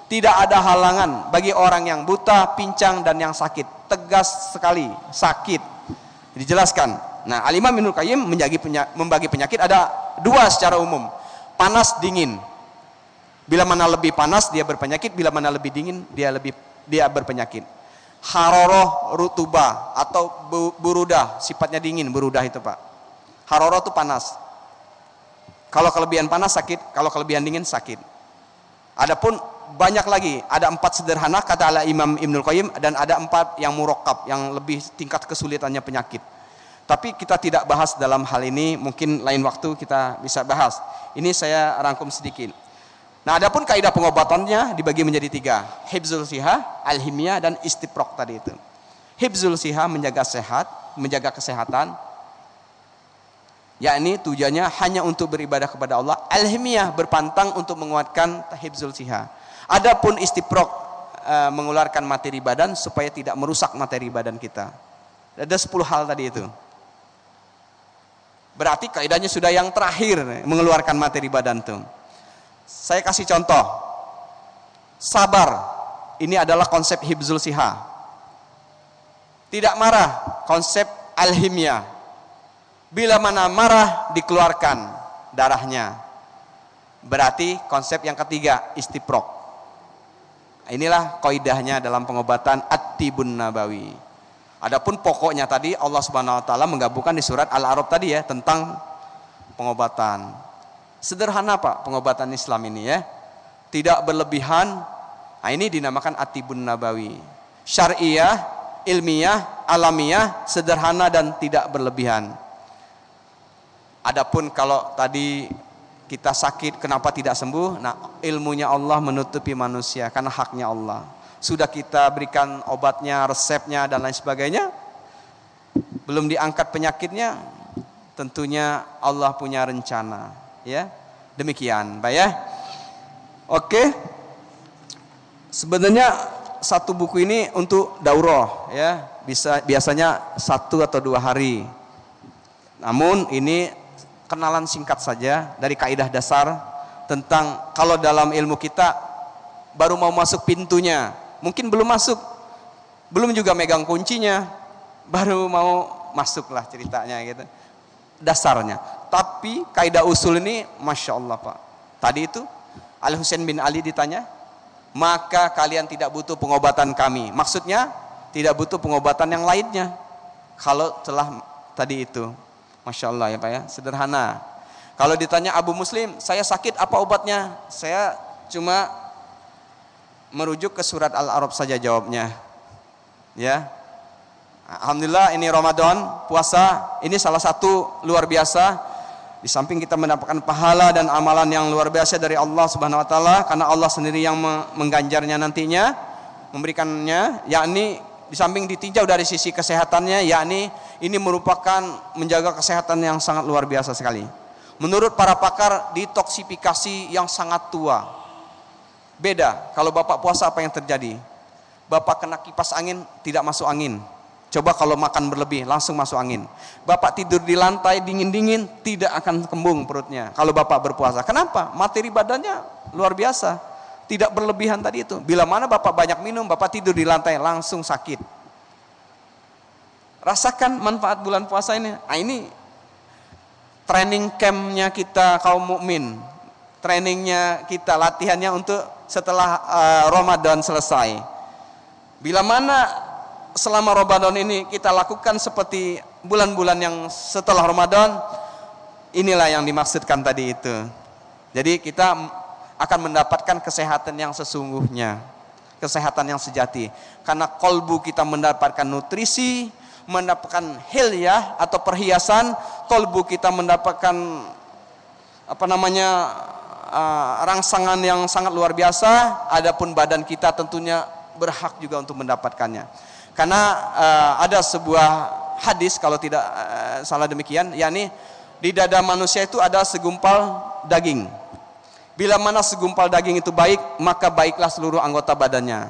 S1: Tidak ada halangan bagi orang yang buta, pincang dan yang sakit. Tegas sekali, sakit. Dijelaskan. Nah, Al-Imam Ibnul Qayyim membagi penyakit ada 2 secara umum. Panas, dingin. Bila mana lebih panas dia berpenyakit, bila mana lebih dingin dia berpenyakit. Haroroh rutubah atau burudah, sifatnya dingin, burudah itu, Pak. Haroroh itu panas. Kalau kelebihan panas sakit, kalau kelebihan dingin sakit. Adapun banyak lagi. Ada 4 sederhana kata ala Imam Ibnul Qayyim, dan ada 4 yang murakkab, yang lebih tingkat kesulitannya penyakit. Tapi kita tidak bahas dalam hal ini, mungkin lain waktu kita bisa bahas. Ini saya rangkum sedikit. Nah, adapun kaidah pengobatannya dibagi menjadi 3. Hifzul siha, alhimiyah, dan istiprok tadi itu. Hifzul siha menjaga sehat, menjaga kesehatan, yakni tujuannya hanya untuk beribadah kepada Allah. Alhimiyah berpantang untuk menguatkan hifzul siha. Adapun istiprok mengeluarkan materi badan supaya tidak merusak materi badan kita. Ada 10 hal tadi itu. Berarti kaidahnya sudah yang terakhir, mengeluarkan materi badan tuh. Saya kasih contoh. Sabar, ini adalah konsep hifzul siha. Tidak marah, konsep alhimiyah. Bila mana marah, dikeluarkan darahnya. Berarti konsep yang ketiga, istiprok. Inilah kaidahnya dalam pengobatan at-tibun nabawi. Adapun pokoknya tadi Allah Subhanahu wa taala menggabungkan di surat Al-A'raf tadi ya, tentang pengobatan. Sederhana Pak pengobatan Islam ini ya. Tidak berlebihan. Nah, ini dinamakan at-tibun nabawi. Syariah, ilmiah, alamiah, sederhana dan tidak berlebihan. Adapun kalau tadi kita sakit kenapa tidak sembuh? Nah, ilmunya Allah menutupi manusia karena haknya Allah. Sudah kita berikan obatnya, resepnya dan lain sebagainya, belum diangkat penyakitnya, tentunya Allah punya rencana, ya. Demikian, Pak ya. Oke. Sebenarnya satu buku ini untuk daurah, ya. Biasanya 1 atau 2 hari. Namun ini kenalan singkat saja dari kaidah dasar tentang kalau dalam ilmu kita baru mau masuk pintunya, mungkin belum masuk, belum juga megang kuncinya, baru mau masuklah ceritanya gitu. Dasarnya. Tapi kaidah usul ini Masya Allah Pak. Tadi itu Al-Husain bin Ali ditanya, maka kalian tidak butuh pengobatan kami. Maksudnya tidak butuh pengobatan yang lainnya. Kalau telah tadi itu. Masya Allah ya Pak ya, sederhana. Kalau ditanya Abu Muslim, saya sakit apa obatnya? Saya cuma merujuk ke surat Al-A'raf saja jawabnya. Ya. Alhamdulillah ini Ramadan, puasa, ini salah satu luar biasa. Di samping kita mendapatkan pahala dan amalan yang luar biasa dari Allah Subhanahu wa taala, karena Allah sendiri yang mengganjarnya nantinya, memberikannya, yakni di samping ditinjau dari sisi kesehatannya, yakni ini merupakan menjaga kesehatan yang sangat luar biasa sekali. Menurut para pakar, detoksifikasi yang sangat tua. Beda, kalau Bapak puasa apa yang terjadi? Bapak kena kipas angin, tidak masuk angin. Coba kalau makan berlebih, langsung masuk angin. Bapak tidur di lantai dingin-dingin, tidak akan kembung perutnya kalau Bapak berpuasa. Kenapa? Materi badannya luar biasa. Tidak berlebihan tadi itu. Bila mana Bapak banyak minum, Bapak tidur di lantai, langsung sakit. Rasakan manfaat bulan puasa ini. Nah, ini training campnya kita kaum mukmin. Trainingnya kita, latihannya untuk setelah Ramadan selesai. Bila mana selama Ramadan ini kita lakukan seperti bulan-bulan yang setelah Ramadan, inilah yang dimaksudkan tadi itu. Jadi kita akan mendapatkan kesehatan yang sesungguhnya, kesehatan yang sejati. Karena kolbu kita mendapatkan nutrisi, mendapatkan hilyah atau perhiasan, kolbu kita mendapatkan rangsangan yang sangat luar biasa. Adapun badan kita tentunya berhak juga untuk mendapatkannya. Karena ada sebuah hadis kalau tidak salah demikian, yakni di dada manusia itu ada segumpal daging. Bila mana segumpal daging itu baik, maka baiklah seluruh anggota badannya.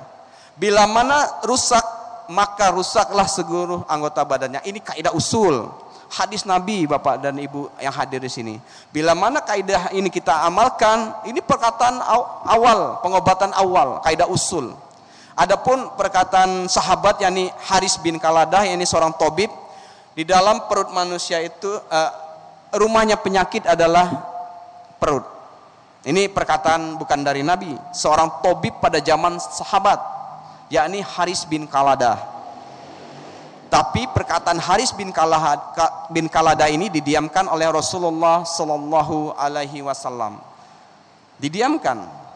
S1: Bila mana rusak, maka rusaklah seluruh anggota badannya. Ini kaidah usul, hadis Nabi Bapak dan Ibu yang hadir di sini. Bila mana kaidah ini kita amalkan, ini perkataan awal, pengobatan awal, kaidah usul. Adapun perkataan sahabat yakni Haris bin Kaladah, yakni seorang tabib, di dalam perut manusia itu rumahnya penyakit adalah perut. Ini perkataan bukan dari Nabi, seorang tabib pada zaman sahabat, yakni Haris bin Kaladah. Tapi perkataan Haris bin Kaladah ini didiamkan oleh Rasulullah Sallallahu Alaihi Wasallam. Didiamkan.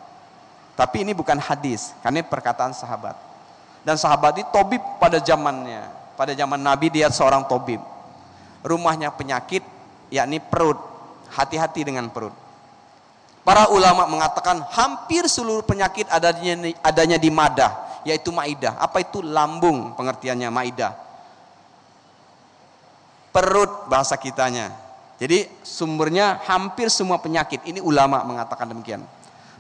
S1: Tapi ini bukan hadis, karena ini perkataan sahabat. Dan sahabat ini tobib pada zamannya. Pada zaman Nabi dia seorang tobib. Rumahnya penyakit, yakni perut. Hati-hati dengan perut. Para ulama mengatakan hampir seluruh penyakit adanya di madah, yaitu maidah. Apa itu lambung? Pengertiannya maidah. Perut bahasa kitanya. Jadi sumbernya hampir semua penyakit. Ini ulama mengatakan demikian.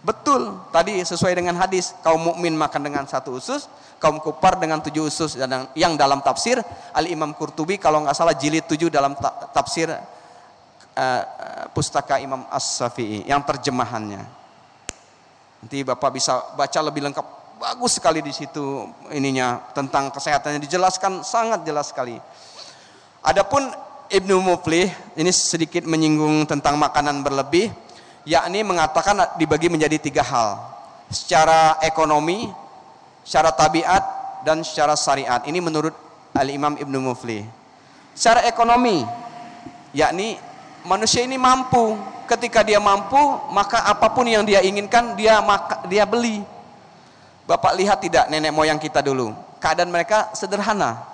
S1: Betul, tadi sesuai dengan hadis, kaum mukmin makan dengan 1 usus, kaum kufar dengan 7 usus, dan yang dalam tafsir Al-Imam Qurtubi kalau nggak salah jilid 7 dalam tafsir pustaka Imam As-Syafi'i yang terjemahannya. Nanti Bapak bisa baca lebih lengkap, bagus sekali di situ ininya tentang kesehatannya dijelaskan sangat jelas sekali. Adapun Ibnu Muflih ini sedikit menyinggung tentang makanan berlebih, yakni mengatakan dibagi menjadi 3 hal. Secara ekonomi, secara tabiat, dan secara syariat. Ini menurut Al-Imam Ibnu Muflih. Secara ekonomi, yakni manusia ini mampu. Ketika dia mampu, maka apapun yang dia inginkan, dia beli. Bapak lihat tidak nenek moyang kita dulu? Keadaan mereka sederhana.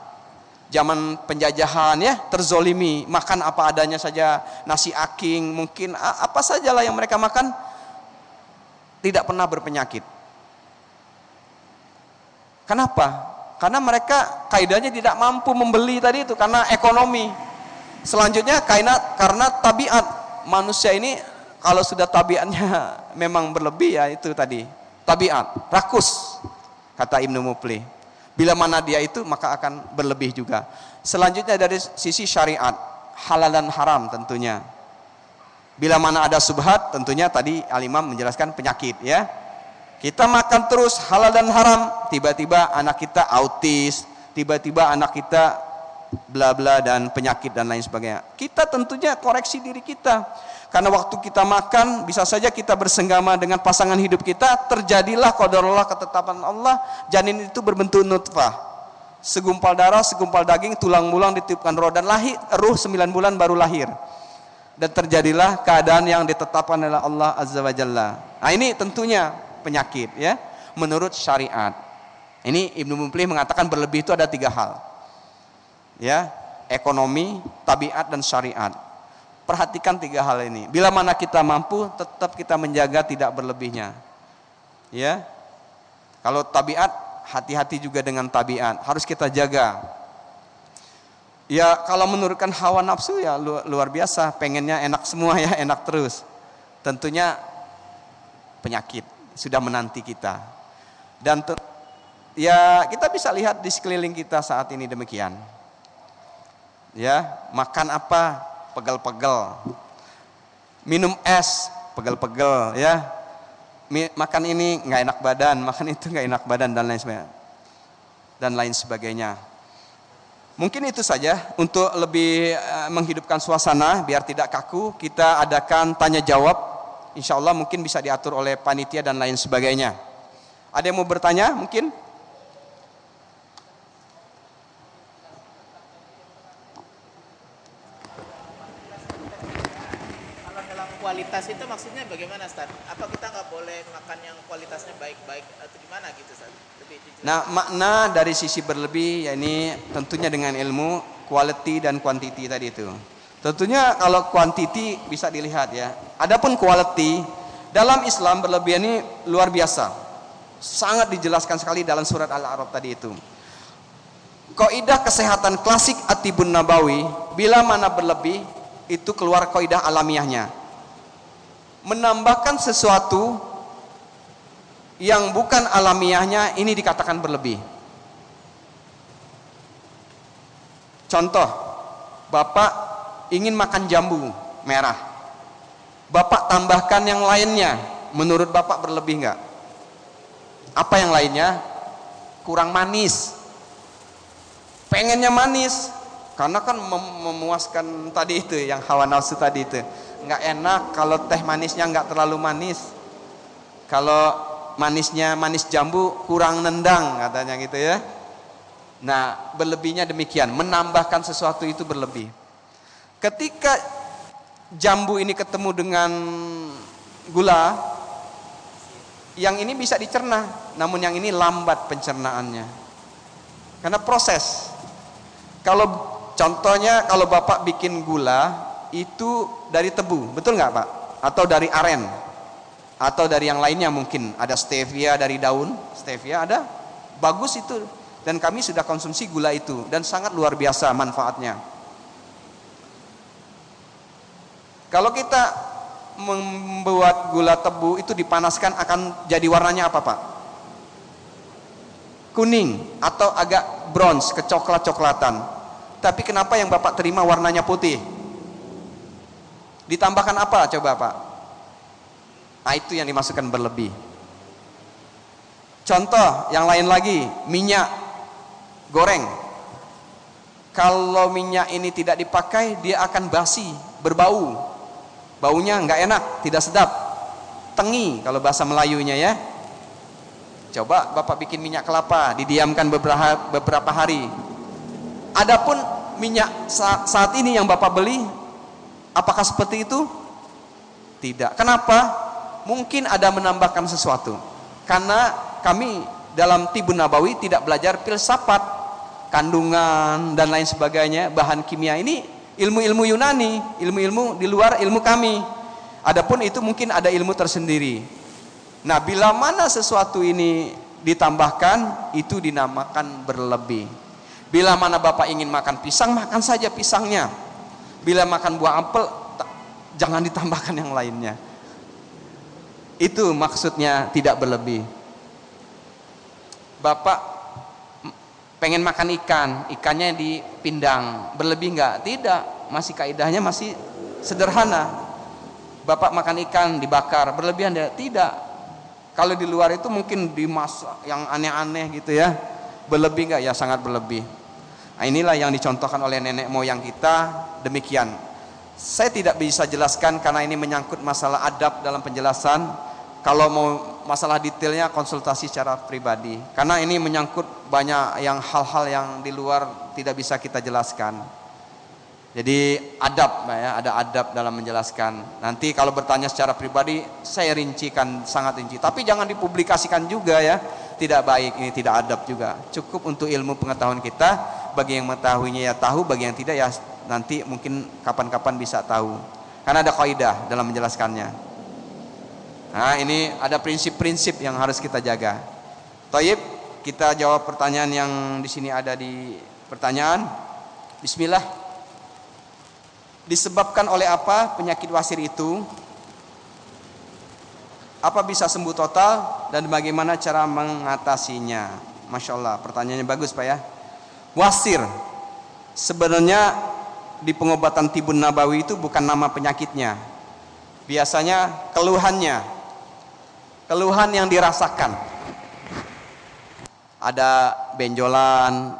S1: Zaman penjajahan ya, terzolimi, makan apa adanya saja, nasi aking, mungkin apa sajalah yang mereka makan, tidak pernah berpenyakit. Kenapa? Karena mereka kaidahnya tidak mampu membeli tadi itu, karena ekonomi. Selanjutnya karena tabiat manusia ini, kalau sudah tabiatnya memang berlebih ya itu tadi, tabiat, rakus, kata Ibnu Muflih. Bila mana dia itu maka akan berlebih juga. Selanjutnya dari sisi syariat, halal dan haram tentunya. Bila mana ada subhat, tentunya tadi Al-Imam menjelaskan penyakit ya. Kita makan terus halal dan haram, tiba-tiba anak kita autis, tiba-tiba anak kita bla bla dan penyakit dan lain sebagainya. Kita tentunya koreksi diri kita. Karena waktu kita makan, bisa saja kita bersenggama dengan pasangan hidup kita, terjadilah qadarullah, ketetapan Allah, janin itu berbentuk nutfah. Segumpal darah, segumpal daging, tulang mulang ditiupkan roh, dan lahir, ruh 9 bulan baru lahir. Dan terjadilah keadaan yang ditetapkan oleh Allah Azza wa Jalla. Nah ini tentunya penyakit ya, menurut syariat. Ini Ibnu Muflih mengatakan berlebih itu ada 3 hal. Ya, ekonomi, tabiat, dan syariat. Perhatikan 3 hal ini. Bila mana kita mampu, tetap kita menjaga tidak berlebihnya. Ya. Kalau tabiat, hati-hati juga dengan tabiat. Harus kita jaga. Ya, kalau menurunkan hawa nafsu ya luar biasa. Pengennya enak semua ya, enak terus. Tentunya penyakit sudah menanti kita. Dan ya kita bisa lihat di sekeliling kita saat ini demikian. Ya, makan apa? Pegel-pegel, minum es pegel-pegel ya, makan ini nggak enak badan, makan itu nggak enak badan, dan lain sebagainya. Mungkin itu saja untuk lebih menghidupkan suasana biar tidak kaku. Kita adakan tanya jawab, insya Allah mungkin bisa diatur oleh panitia dan lain sebagainya. Ada yang mau bertanya mungkin?
S2: Kualitas itu maksudnya bagaimana, Ustaz? Apa kita nggak boleh makan yang kualitasnya baik-baik atau gimana gitu, Ustaz?
S1: Nah, makna dari sisi berlebih ya ini tentunya dengan ilmu quality dan quantity tadi itu. Tentunya kalau quantity bisa dilihat ya. Adapun quality dalam Islam berlebihan ini luar biasa. Sangat dijelaskan sekali dalam surat Al-A'raf tadi itu. Kaidah kesehatan klasik At-Tibbun Nabawi, bila mana berlebih itu keluar kaidah alamiahnya. Menambahkan sesuatu yang bukan alamiahnya ini dikatakan berlebih. Contoh, Bapak ingin makan jambu merah, Bapak tambahkan yang lainnya, menurut Bapak berlebih enggak? Apa yang lainnya? Kurang manis. Pengennya manis, karena kan memuaskan tadi itu, yang hawa nafsu tadi itu. Nggak enak kalau teh manisnya nggak terlalu manis, kalau manisnya manis jambu kurang nendang katanya gitu ya. Nah berlebihnya demikian, menambahkan sesuatu itu berlebih. Ketika jambu ini ketemu dengan gula, Yang ini bisa dicerna, namun yang ini lambat pencernaannya. Karena proses. Kalau contohnya kalau Bapak bikin gula itu dari tebu, betul nggak Pak? Atau dari aren? Atau dari yang lainnya mungkin ada stevia dari daun, stevia ada, bagus itu. Dan kami sudah konsumsi gula itu dan sangat luar biasa manfaatnya. Kalau kita membuat gula tebu itu dipanaskan akan jadi warnanya apa Pak? Kuning atau agak bronze, kecoklat-coklatan. Tapi kenapa yang Bapak terima warnanya putih? Ditambahkan apa coba Pak? Nah, itu yang dimasukkan berlebih. Contoh yang lain lagi, minyak goreng. Kalau minyak ini tidak dipakai, dia akan basi, berbau. Baunya nggak enak, tidak sedap. Tengi kalau bahasa Melayunya ya. Coba Bapak bikin minyak kelapa, didiamkan beberapa hari. Adapun minyak saat ini yang Bapak beli, apakah seperti itu? Tidak. Kenapa? Mungkin ada menambahkan sesuatu. Karena kami dalam Tibun Nabawi tidak belajar filsafat, kandungan dan lain sebagainya, bahan kimia ini ilmu-ilmu Yunani, ilmu-ilmu di luar ilmu kami. Adapun itu mungkin ada ilmu tersendiri. Nah, bila mana sesuatu ini ditambahkan, itu dinamakan berlebih. Bila mana Bapak ingin makan pisang, makan saja pisangnya. Bila makan buah apel, jangan ditambahkan yang lainnya. Itu maksudnya tidak berlebih. Bapak pengen makan ikan, ikannya dipindang, berlebih enggak? Tidak, masih kaidahnya masih sederhana. Bapak makan ikan dibakar, berlebihan enggak? Tidak. Kalau di luar itu mungkin dimasak yang aneh-aneh gitu ya, berlebih enggak? Ya sangat berlebih. Nah, inilah yang dicontohkan oleh nenek moyang kita, demikian. Saya tidak bisa jelaskan karena ini menyangkut masalah adab dalam penjelasan. Kalau mau masalah detailnya konsultasi secara pribadi, karena ini menyangkut banyak yang hal-hal yang di luar tidak bisa kita jelaskan. Jadi adab ya, ada adab dalam menjelaskan. Nanti kalau bertanya secara pribadi saya rincikan, sangat rinci, tapi jangan dipublikasikan juga ya, tidak baik, ini tidak adab juga. Cukup untuk ilmu pengetahuan kita, bagi yang mengetahuinya ya tahu, bagi yang tidak ya nanti mungkin kapan-kapan bisa tahu, karena ada kaidah dalam menjelaskannya. Nah, ini ada prinsip-prinsip yang harus kita jaga. Thayyib, kita jawab pertanyaan yang di sini ada di pertanyaan. Bismillah. Disebabkan oleh apa penyakit wasir itu? Apa bisa sembuh total dan bagaimana cara mengatasinya? Masya Allah, pertanyaannya bagus Pak ya. Wasir sebenarnya di pengobatan Tibun Nabawi itu bukan nama penyakitnya. Biasanya keluhannya, keluhan yang dirasakan. Ada benjolan,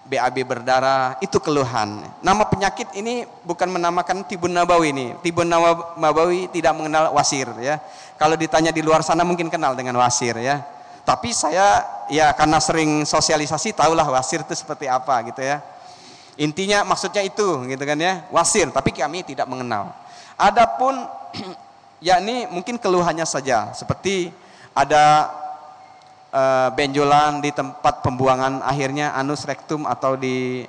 S1: BAB berdarah, itu keluhan. Nama penyakit ini bukan menamakan Tibun Nabawi ini. Tibun Nabawi tidak mengenal wasir ya. Kalau ditanya di luar sana mungkin kenal dengan wasir ya. Tapi saya ya karena sering sosialisasi tahulah wasir itu seperti apa gitu ya. Intinya maksudnya itu gitu kan ya, wasir, tapi kami tidak mengenal. Adapun yakni mungkin keluhannya saja, seperti ada benjolan di tempat pembuangan akhirnya, anus rektum, atau di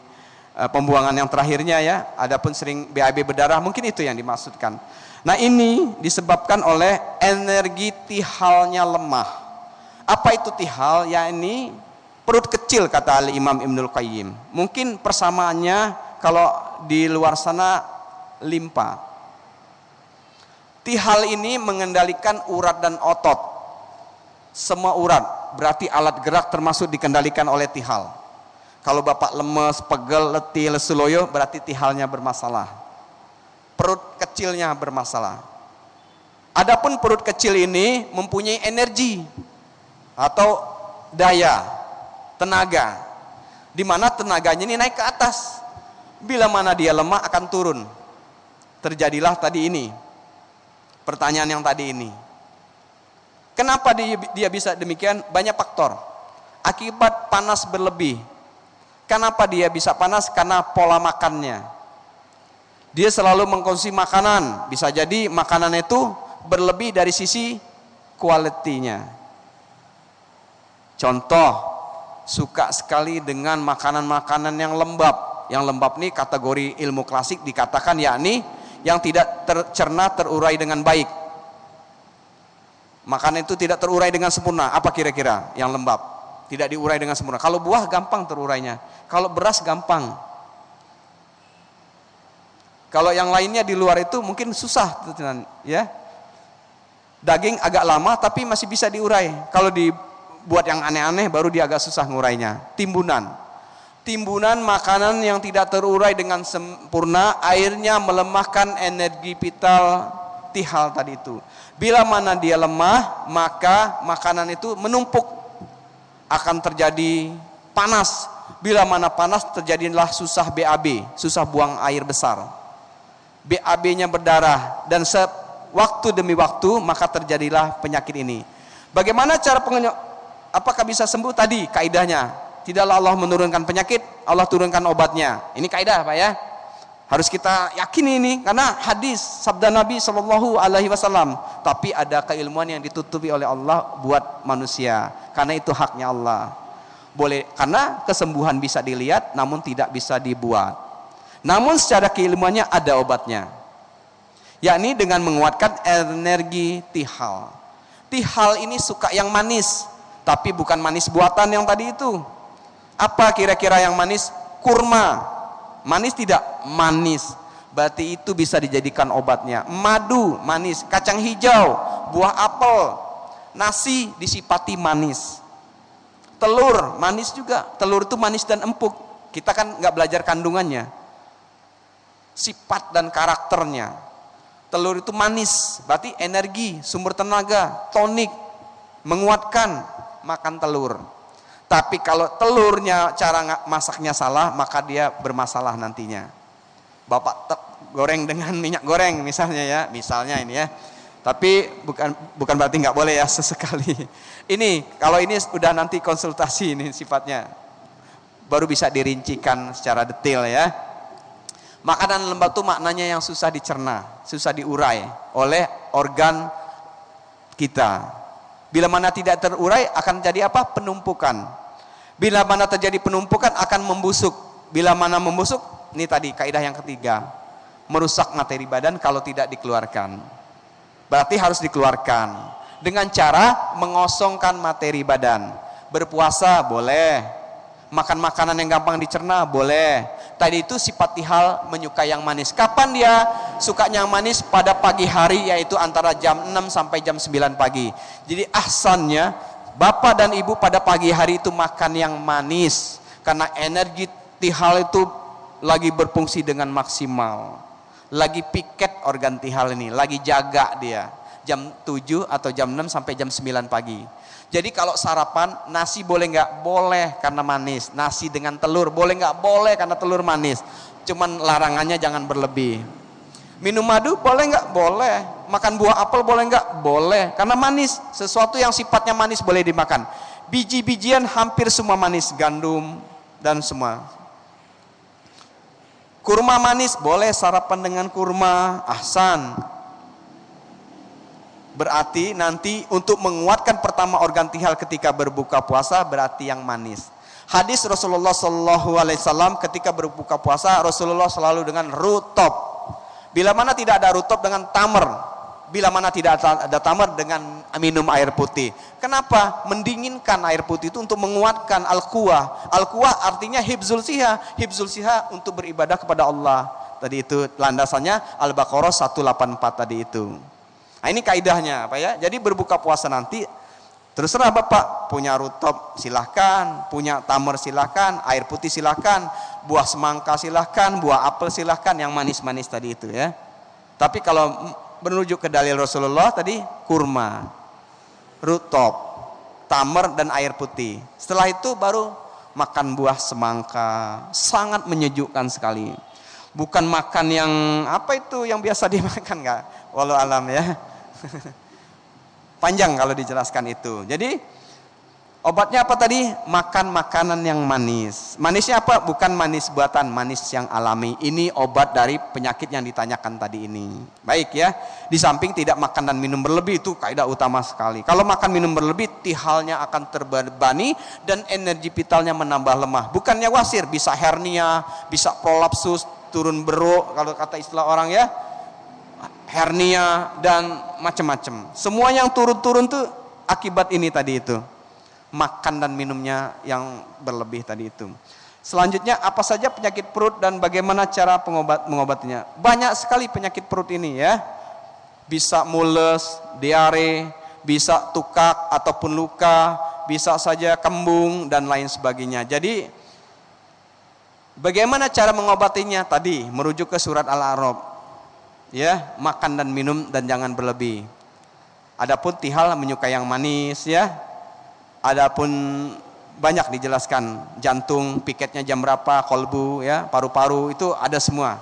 S1: pembuangan yang terakhirnya ya. Adapun sering BAB berdarah, mungkin itu yang dimaksudkan. Nah, ini disebabkan oleh energi tihalnya lemah. Apa itu tihal? Yakni perut kecil, kata Imam Ibnul Qayyim. Mungkin persamaannya kalau di luar sana limpa. Tihal ini mengendalikan urat dan otot. Semua urat, berarti alat gerak termasuk dikendalikan oleh tihal. Kalau Bapak lemes, pegel, letih, lesu loyo, berarti tihalnya bermasalah. Perut kecilnya bermasalah. Adapun perut kecil ini mempunyai energi atau daya, tenaga, di mana tenaganya ini naik ke atas. Bila mana dia lemah akan turun. Terjadilah tadi ini. Pertanyaan yang tadi ini, kenapa dia bisa demikian? Banyak faktor. Akibat panas berlebih. Kenapa dia bisa panas? Karena pola makannya. Dia selalu mengkonsumsi makanan. Bisa jadi makanan itu berlebih dari sisi kualitinya. Contoh, suka sekali dengan makanan-makanan yang lembab. Yang lembab nih kategori ilmu klasik dikatakan yakni yang tidak tercerna, terurai dengan baik. Makanan itu tidak terurai dengan sempurna. Apa kira-kira yang lembab? Tidak diurai dengan sempurna. Kalau buah gampang terurainya. Kalau beras gampang. Kalau yang lainnya di luar itu mungkin susah, ya. Daging agak lama tapi masih bisa diurai. Kalau dibuat yang aneh-aneh baru dia agak susah ngurainya. Timbunan makanan yang tidak terurai dengan sempurna, airnya melemahkan energi vital tihal tadi itu. Bila mana dia lemah, maka makanan itu menumpuk, akan terjadi panas. Bila mana panas, terjadilah susah BAB, susah buang air besar. BAB-nya berdarah dan waktu demi waktu maka terjadilah penyakit ini. Bagaimana cara apakah bisa sembuh? Tadi kaidahnya, tidaklah Allah menurunkan penyakit, Allah turunkan obatnya. Ini kaidah Pak ya. Harus kita yakini ini karena hadis sabda Nabi Shallallahu Alaihi Wasallam. Tapi ada keilmuan yang ditutupi oleh Allah buat manusia, karena itu haknya Allah. Boleh, karena kesembuhan bisa dilihat namun tidak bisa dibuat. Namun secara keilmuannya ada obatnya, yakni dengan menguatkan energi tihal. Tihal ini suka yang manis, tapi bukan manis buatan yang tadi itu. Apa kira-kira yang manis? Kurma. Manis tidak? Manis. Berarti itu bisa dijadikan obatnya. Madu manis, kacang hijau, buah apel, nasi disifati manis. Telur manis juga. Telur itu manis dan empuk. Kita kan nggak belajar kandungannya, sifat dan karakternya. Telur itu manis, berarti energi, sumber tenaga, tonik, menguatkan. Makan telur. Tapi kalau telurnya cara masaknya salah, maka dia bermasalah nantinya. Bapak goreng dengan minyak goreng misalnya ya, misalnya ini ya. Tapi bukan berarti nggak boleh ya sesekali. Ini kalau ini udah nanti konsultasi ini sifatnya, baru bisa dirincikan secara detail ya. Makanan lembab itu maknanya yang susah dicerna, susah diurai oleh organ kita. Bila mana tidak terurai akan jadi apa? Penumpukan. Bila mana terjadi penumpukan akan membusuk. Bila mana membusuk, ini tadi kaidah yang ketiga, merusak materi badan kalau tidak dikeluarkan. Berarti harus dikeluarkan dengan cara mengosongkan materi badan. Berpuasa boleh, makan makanan yang gampang dicerna boleh. Tadi itu sifat tihal menyukai yang manis. Kapan dia sukanya yang manis? Pada pagi hari, yaitu antara jam 6 sampai jam 9 pagi. Jadi ahsannya bapak dan ibu pada pagi hari itu makan yang manis, karena energi tihal itu lagi berfungsi dengan maksimal. Lagi piket organ tihal ini, lagi jaga dia. Jam 7 atau jam 6 sampai jam 9 pagi. Jadi kalau sarapan, nasi boleh nggak? Boleh karena manis. Nasi dengan telur boleh nggak? Boleh karena telur manis. Cuman larangannya jangan berlebih. Minum madu boleh nggak? Boleh. Makan buah apel boleh nggak? Boleh karena manis. Sesuatu yang sifatnya manis boleh dimakan. Biji-bijian hampir semua manis, gandum dan semua. Kurma manis boleh sarapan dengan kurma, ahsan. Berarti nanti untuk menguatkan pertama organ tihal ketika berbuka puasa berarti yang manis. Hadis Rasulullah Shallallahu Alaihi Wasallam ketika berbuka puasa Rasulullah selalu dengan rutop. Bila mana tidak ada rutop dengan tamar. Bila mana tidak ada tamar dengan minum air putih. Kenapa? Mendinginkan air putih itu untuk menguatkan al-quwah. Al-quwah artinya hibzul siha. Hibzul siha untuk beribadah kepada Allah. Tadi itu landasannya Al-Baqarah 184 tadi itu. Nah ini kaidahnya Pak ya. Jadi berbuka puasa nanti terserah Bapak, punya rutop silahkan, punya tamar silahkan, air putih silahkan, buah semangka silahkan, buah apel silahkan, yang manis-manis tadi itu ya. Tapi kalau menuju ke dalil Rasulullah tadi, kurma, rutop, tamar dan air putih. Setelah itu baru makan buah semangka, sangat menyejukkan sekali. Bukan makan yang apa itu yang biasa dimakan nggak? Walau alam ya. Panjang kalau dijelaskan itu. Jadi Obatnya apa tadi? Makan makanan yang manis. Manisnya apa? Bukan manis buatan, manis yang alami. Ini obat dari penyakit yang ditanyakan tadi ini. Baik ya. Di samping tidak makan dan minum berlebih, itu kaidah utama sekali. Kalau makan minum berlebih, tihalnya akan terbebani dan energi vitalnya menambah lemah. Bukannya wasir, bisa hernia, bisa prolapsus, turun beruk kalau kata istilah orang ya. Hernia dan macam-macam. Semua yang turun-turun tuh akibat ini tadi itu. Makan dan minumnya yang berlebih tadi itu. Selanjutnya apa saja penyakit perut dan bagaimana cara mengobatinya? Banyak sekali penyakit perut ini ya. Bisa mules, diare, bisa tukak ataupun luka, bisa saja kembung dan lain sebagainya. Jadi bagaimana cara mengobatinya? Tadi merujuk ke surat Al-A'raf. Ya, makan dan minum dan jangan berlebih. Adapun tihal menyukai yang manis ya. Adapun banyak dijelaskan, jantung piketnya jam berapa, kolbu ya, paru-paru itu ada semua.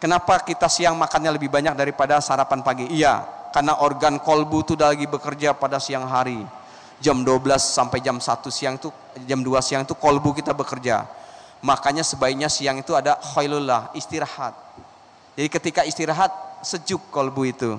S1: Kenapa kita siang makannya lebih banyak daripada sarapan pagi? Iya, karena organ kolbu itu udah lagi bekerja pada siang hari. Jam 12 sampai jam 1 siang itu, jam 2 siang itu kolbu kita bekerja. Makanya sebaiknya siang itu ada khailullah, istirahat. Jadi ketika istirahat sejuk kolbu itu.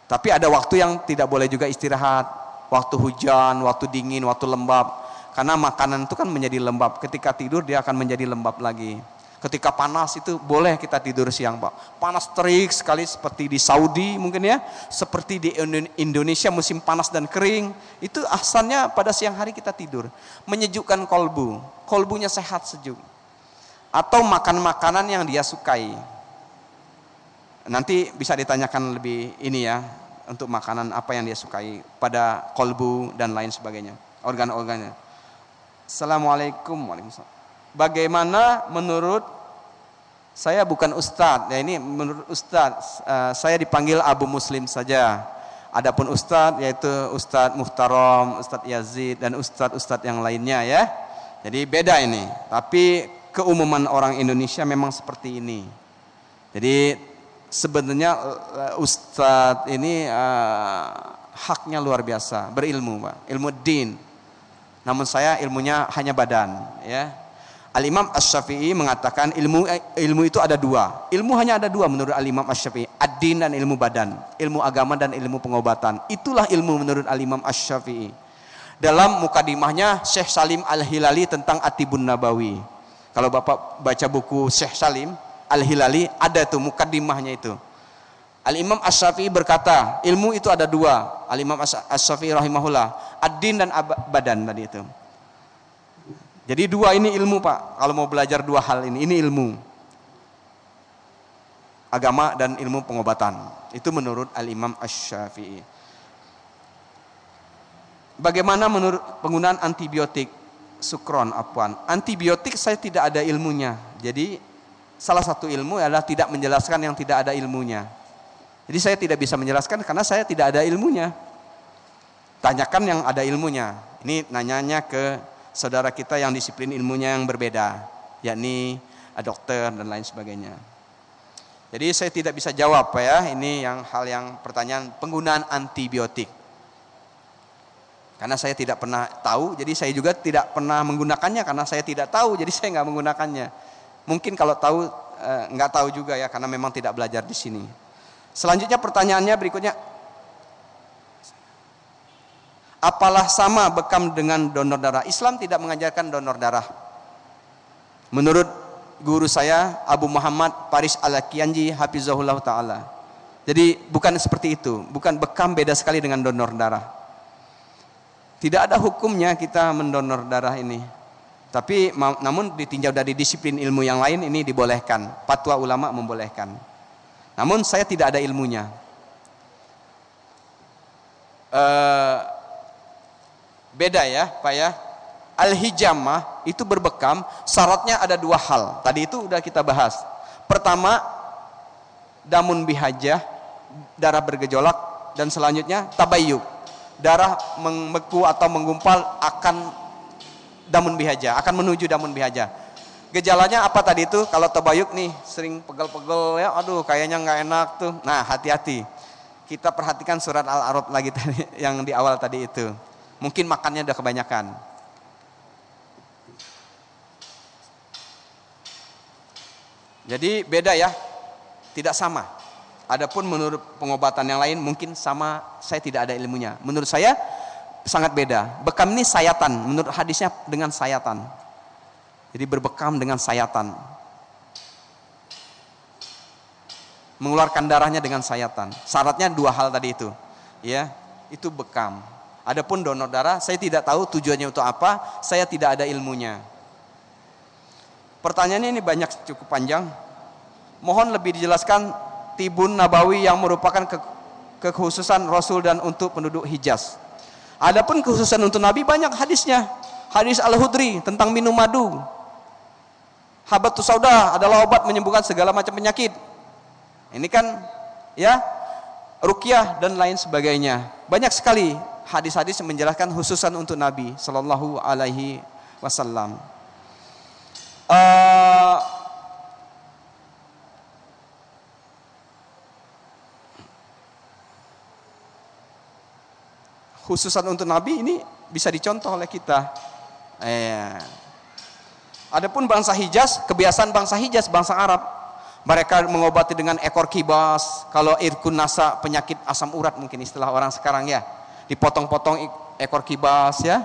S1: Tapi ada waktu yang tidak boleh juga istirahat. Waktu hujan, waktu dingin, waktu lembab. Karena makanan itu kan menjadi lembab. Ketika tidur dia akan menjadi lembab lagi. Ketika panas itu boleh kita tidur siang Pak. Panas terik sekali seperti di Saudi mungkin ya. Seperti di Indonesia musim panas dan kering. Itu asalnya pada siang hari kita tidur. Menyejukkan kolbu. Kolbunya sehat sejuk. Atau makan makanan yang dia sukai. Nanti bisa ditanyakan lebih ini ya. Untuk makanan apa yang dia sukai pada kolbu dan lain sebagainya, organ-organnya. Assalamualaikum warahmatullahi wabarakatuh. Bagaimana menurut saya, bukan ustadz ya, ini menurut ustadz saya dipanggil Abu Muslim saja. Adapun ustadz yaitu Ustadz Muhtaram, Ustadz Yazid dan ustadz-ustadz yang lainnya ya. Jadi beda ini. Tapi keumuman orang Indonesia memang seperti ini. Jadi sebenarnya ustadz ini haknya luar biasa, berilmu Pak, ilmu din. Namun saya ilmunya hanya badan ya. Al-Imam Asy-Syafi'i mengatakan ilmu itu ada dua. Ilmu hanya ada dua menurut Al-Imam Asy-Syafi'i, ad-din dan ilmu badan, ilmu agama dan ilmu pengobatan. Itulah ilmu menurut Al-Imam Asy-Syafi'i. Dalam mukadimahnya Syekh Salim Al-Hilali tentang At-Tibbun Nabawi. Kalau Bapak baca buku Syekh Salim Al-Hilali, ada tuh mukadimahnya itu. Al-Imam Asy-Syafi'i berkata, ilmu itu ada dua. Al-Imam Asy-Syafi'i rahimahullah, ad-din dan badan tadi itu. Jadi dua ini ilmu Pak. Kalau mau belajar dua hal ini ilmu. Agama dan ilmu pengobatan. Itu menurut Al-Imam Asy-Syafi'i. Bagaimana menurut penggunaan antibiotik? Sukron, apaan? Antibiotik saya tidak ada ilmunya. Jadi salah satu ilmu adalah tidak menjelaskan yang tidak ada ilmunya. Jadi saya tidak bisa menjelaskan karena saya tidak ada ilmunya. Tanyakan yang ada ilmunya. Ini nanyanya ke saudara kita yang disiplin ilmunya yang berbeda, yakni dokter dan lain sebagainya. Jadi saya tidak bisa jawab Pak ya. Ini hal yang pertanyaan penggunaan antibiotik. Karena saya tidak pernah tahu, jadi saya juga tidak pernah menggunakannya karena saya tidak tahu, jadi saya nggak menggunakannya. Mungkin kalau tahu, nggak tahu juga ya, karena memang tidak belajar di sini. Selanjutnya pertanyaannya berikutnya. Apalah sama bekam dengan donor darah? Islam tidak mengajarkan donor darah. Menurut guru saya, Abu Muhammad Paris Al-Kiyanji, hafizahullah ta'ala. Jadi bukan seperti itu. Bukan bekam, beda sekali dengan donor darah. Tidak ada hukumnya kita mendonor darah ini. Tapi namun ditinjau dari disiplin ilmu yang lain ini dibolehkan. Fatwa ulama membolehkan. Namun saya tidak ada ilmunya. Beda ya Pak ya. Al-hijamah itu berbekam, syaratnya ada dua hal. Tadi itu udah kita bahas. Pertama, damun bihajah, darah bergejolak, dan selanjutnya tabayyub. Darah membeku atau menggumpal akan damun bihajah, akan menuju damun bihajah. Gejalanya apa tadi itu? Kalau tabayuk nih sering pegel-pegel ya, aduh kayaknya nggak enak tuh. Nah, hati-hati. Kita perhatikan surat Al-A'raf lagi tadi yang di awal tadi itu. Mungkin makannya udah kebanyakan. Jadi beda ya, tidak sama. Adapun menurut pengobatan yang lain mungkin sama, saya tidak ada ilmunya. Menurut saya sangat beda. Bekam ini sayatan, menurut hadisnya dengan sayatan. Jadi berbekam dengan sayatan. Mengeluarkan darahnya dengan sayatan. Syaratnya 2 hal tadi itu. Ya, itu bekam. Adapun donor darah, saya tidak tahu tujuannya untuk apa, saya tidak ada ilmunya. Pertanyaannya ini banyak, cukup panjang. Mohon lebih dijelaskan tibun nabawi yang merupakan kekhususan Rasul dan untuk penduduk Hijaz. Adapun kekhususan untuk Nabi banyak hadisnya. Hadis Al-Hudri tentang minum madu. Habatus sauda adalah obat menyembuhkan segala macam penyakit. Ini kan ya, ruqyah dan lain sebagainya. Banyak sekali hadis-hadis yang menjelaskan khususan untuk Nabi sallallahu alaihi wasallam. Khususan untuk Nabi ini bisa dicontoh oleh kita. Adapun bangsa Hijaz, kebiasaan bangsa Hijaz, bangsa Arab, mereka mengobati dengan ekor kibas. Kalau irkun nasa, penyakit asam urat mungkin istilah orang sekarang ya, dipotong-potong ekor kibas ya,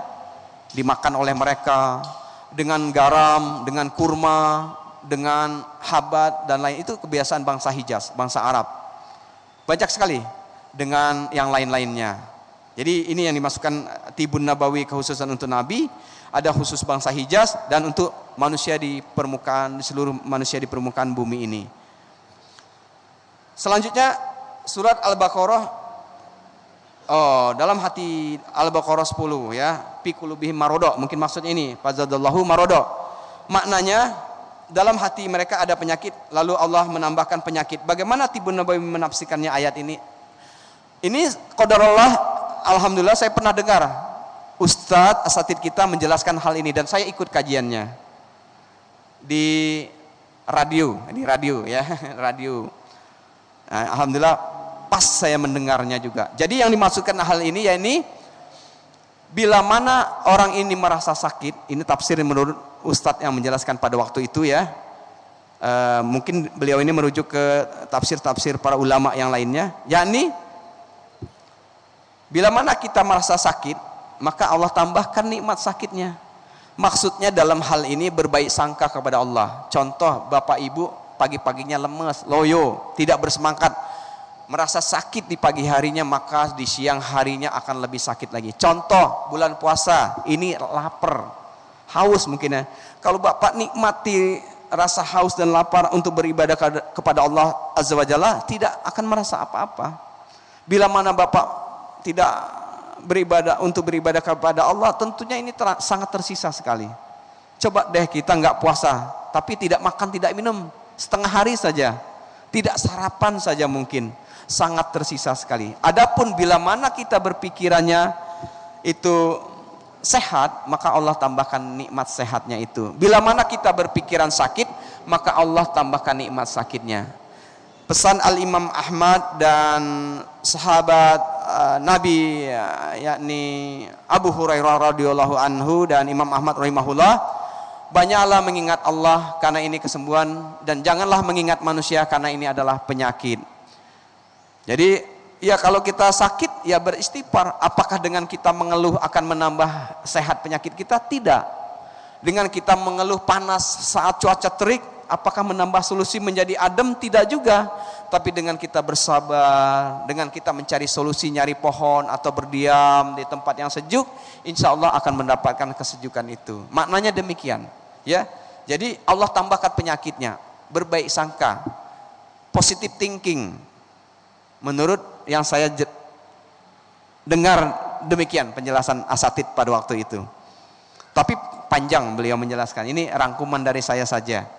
S1: dimakan oleh mereka dengan garam, dengan kurma, dengan habat dan lain. Itu kebiasaan bangsa Hijaz, bangsa Arab. Banyak sekali dengan yang lain-lainnya. Jadi ini yang dimasukkan tibun nabawi, kekhususan untuk Nabi. Ada khusus bangsa Hijaz dan untuk manusia di permukaan, seluruh manusia di permukaan bumi ini. Selanjutnya surat Al-Baqarah, dalam hati Al-Baqarah 10 ya, fi qulubihim maradh, mungkin maksudnya ini fazadallahu maradh. Maknanya dalam hati mereka ada penyakit, lalu Allah menambahkan penyakit. Bagaimana tibun nabawi menafsirkannya ayat ini? Ini qadarullah, alhamdulillah saya pernah dengar Ustadz asatid kita menjelaskan hal ini dan saya ikut kajiannya di radio ya, radio. Nah, alhamdulillah pas saya mendengarnya juga. Jadi yang dimaksudkan hal ini ya ini, bila mana orang ini merasa sakit, ini tafsir menurut Ustadz yang menjelaskan pada waktu itu ya. Mungkin beliau ini merujuk ke tafsir-tafsir para ulama yang lainnya, yakni bila mana kita merasa sakit, maka Allah tambahkan nikmat sakitnya. Maksudnya dalam hal ini berbaik sangka kepada Allah. Contoh, bapak ibu pagi-paginya lemes, loyo, tidak bersemangat, merasa sakit di pagi harinya, maka di siang harinya akan lebih sakit lagi. Contoh, bulan puasa, ini lapar, haus mungkin ya. Kalau bapak nikmati rasa haus dan lapar untuk beribadah kepada Allah Azza wa Jalla, tidak akan merasa apa-apa. Bila mana bapak tidak beribadah kepada Allah, tentunya ini sangat tersisa sekali. Coba deh kita nggak puasa, tapi tidak makan, tidak minum setengah hari saja, tidak sarapan saja mungkin, sangat tersisa sekali. Adapun bila mana kita berpikirannya itu sehat, maka Allah tambahkan nikmat sehatnya itu. Bila mana kita berpikiran sakit, maka Allah tambahkan nikmat sakitnya. Pesan Al-Imam Ahmad dan sahabat Nabi yakni Abu Hurairah radhiyallahu anhu dan Imam Ahmad rahimahullah, banyaklah mengingat Allah karena ini kesembuhan, dan janganlah mengingat manusia karena ini adalah penyakit. Jadi ya kalau kita sakit ya beristighfar. Apakah dengan kita mengeluh akan menambah sehat penyakit kita? Tidak. Dengan kita mengeluh panas saat cuaca terik, apakah menambah solusi menjadi adem? Tidak juga. Tapi dengan kita bersabar, dengan kita mencari solusi, nyari pohon atau berdiam di tempat yang sejuk, insya Allah akan mendapatkan kesejukan itu. Maknanya demikian ya. Jadi Allah tambahkan penyakitnya, berbaik sangka, positive thinking. Menurut yang saya dengar demikian penjelasan asatid pada waktu itu. Tapi panjang beliau menjelaskan. Ini rangkuman dari saya saja.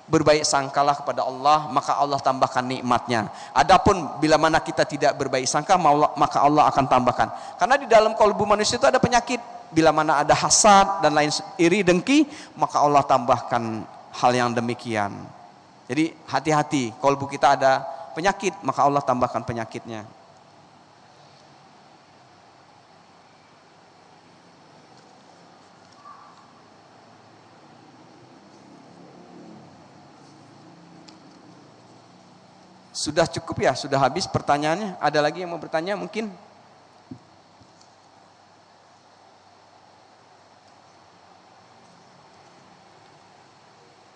S1: Berbaik sangkalah kepada Allah, maka Allah tambahkan nikmatnya. Adapun bila mana kita tidak berbaik sangka, maka Allah akan tambahkan. Karena di dalam kalbu manusia itu ada penyakit. Bila mana ada hasad dan lain iri, dengki, maka Allah tambahkan hal yang demikian. Jadi hati-hati, kolbu kita ada penyakit, maka Allah tambahkan penyakitnya. Sudah cukup ya? Sudah habis pertanyaannya? Ada lagi yang mau bertanya mungkin?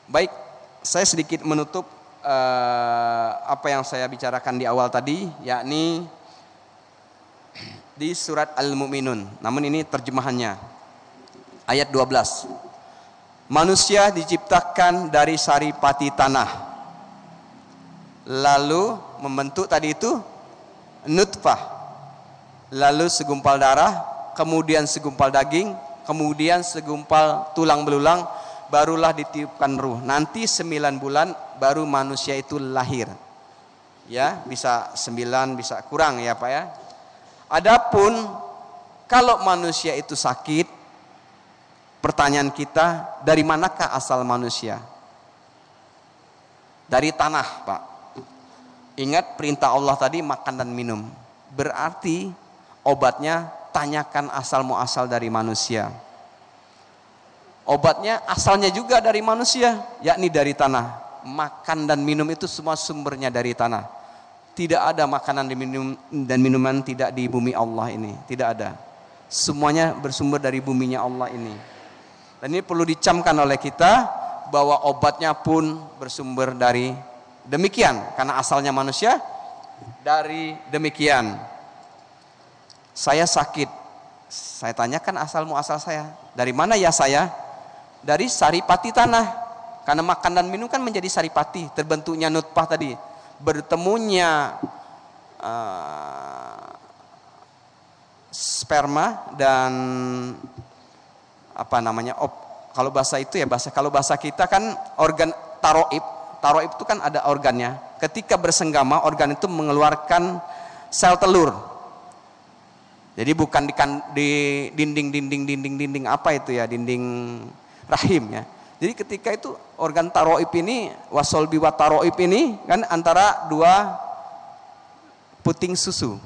S1: Baik, saya sedikit menutup apa yang saya bicarakan di awal tadi, yakni di surat Al-Mu'minun. Namun ini terjemahannya. Ayat 12. Manusia diciptakan dari saripati tanah. Lalu membentuk tadi itu nutfah, lalu segumpal darah, kemudian segumpal daging, kemudian segumpal tulang belulang, barulah ditiupkan ruh. Nanti 9 bulan baru manusia itu lahir. Ya, bisa 9, bisa kurang ya Pak ya. Adapun kalau manusia itu sakit, pertanyaan kita, dari manakah asal manusia? Dari tanah, Pak. Ingat perintah Allah tadi makan dan minum. Berarti obatnya tanyakan asal muasal dari manusia. Obatnya asalnya juga dari manusia, yakni dari tanah. Makan dan minum itu semua sumbernya dari tanah. Tidak ada makanan dan minuman tidak di bumi Allah ini, tidak ada. Semuanya bersumber dari buminya Allah ini. Dan ini perlu dicamkan oleh kita bahwa obatnya pun bersumber dari demikian, karena asalnya manusia dari demikian. Saya sakit, saya tanyakan asal muasal saya. Dari mana ya saya? Dari saripati tanah. Karena makan dan minum kan menjadi saripati, terbentuknya nutfah tadi, bertemunya sperma dan apa namanya? Kalau bahasa itu ya kalau bahasa kita kan organ taroib. Taroib itu kan ada organnya. Ketika bersenggama, organ itu mengeluarkan sel telur. Jadi bukan di dinding apa itu ya, dinding rahim ya. Jadi ketika itu organ taroib ini, wasolbi wa taroib ini kan antara 2 puting susu.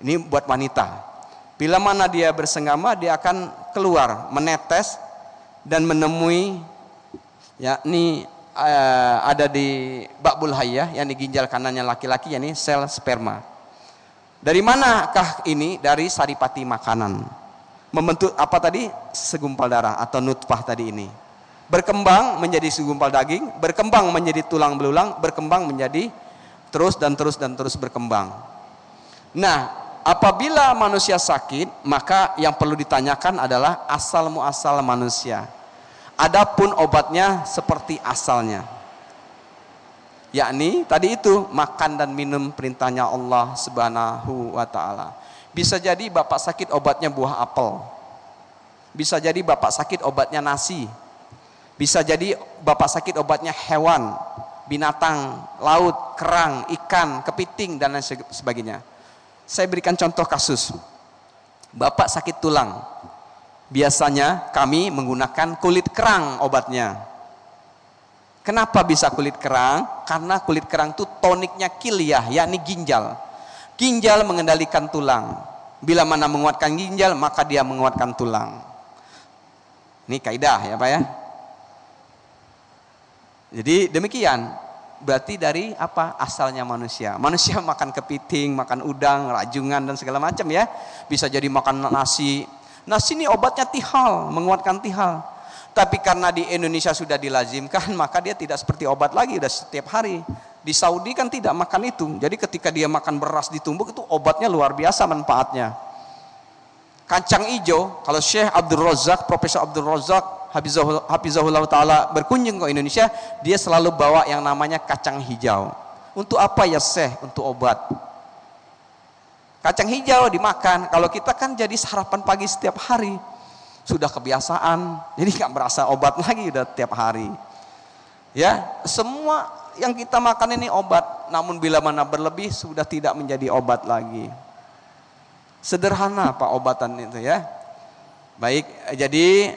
S1: Ini buat wanita. Bila mana dia bersenggama, dia akan keluar, menetes dan menemui yakni ada di bakbul hayyah, yang di ginjal kanannya laki-laki, yakni sel sperma. Dari manakah ini? Dari saripati makanan. Membentuk apa tadi? Segumpal darah atau nutfah tadi ini. Berkembang menjadi segumpal daging, berkembang menjadi tulang belulang, berkembang menjadi terus berkembang. Nah, apabila manusia sakit, maka yang perlu ditanyakan adalah asal muasal manusia. Adapun obatnya seperti asalnya, yakni tadi itu makan dan minum perintahnya Allah Subhanahu wa ta'ala. Bisa jadi bapak sakit obatnya buah apel, bisa jadi bapak sakit obatnya nasi, bisa jadi bapak sakit obatnya hewan, binatang laut, kerang, ikan, kepiting dan lain sebagainya. Saya berikan contoh kasus. Bapak sakit tulang, biasanya kami menggunakan kulit kerang obatnya. Kenapa bisa kulit kerang? Karena kulit kerang itu toniknya kilyah, yakni ginjal. Ginjal mengendalikan tulang. Bila mana menguatkan ginjal, maka dia menguatkan tulang. Ini kaidah ya Pak ya. Jadi demikian. Berarti dari apa? Asalnya manusia. Manusia makan kepiting, makan udang, rajungan dan segala macam ya. Bisa jadi makan nasi. Nasi ini obatnya tihal, menguatkan tihal. Tapi karena di Indonesia sudah dilazimkan, maka dia tidak seperti obat lagi, udah setiap hari. Di Saudi kan tidak makan itu. Jadi ketika dia makan beras ditumbuk, itu obatnya luar biasa manfaatnya. Kacang hijau, kalau Syekh Abdul Razak, Profesor Abdul Razak, Hafizahullah Ta'ala berkunjung ke Indonesia, dia selalu bawa yang namanya kacang hijau. Untuk apa ya Syekh? Untuk obat. Kacang hijau dimakan. Kalau kita kan jadi sarapan pagi setiap hari, sudah kebiasaan, jadi nggak merasa obat lagi udah tiap hari. Ya, semua yang kita makan ini obat. Namun bila mana berlebih sudah tidak menjadi obat lagi. Sederhana Pak obatan itu ya. Baik, jadi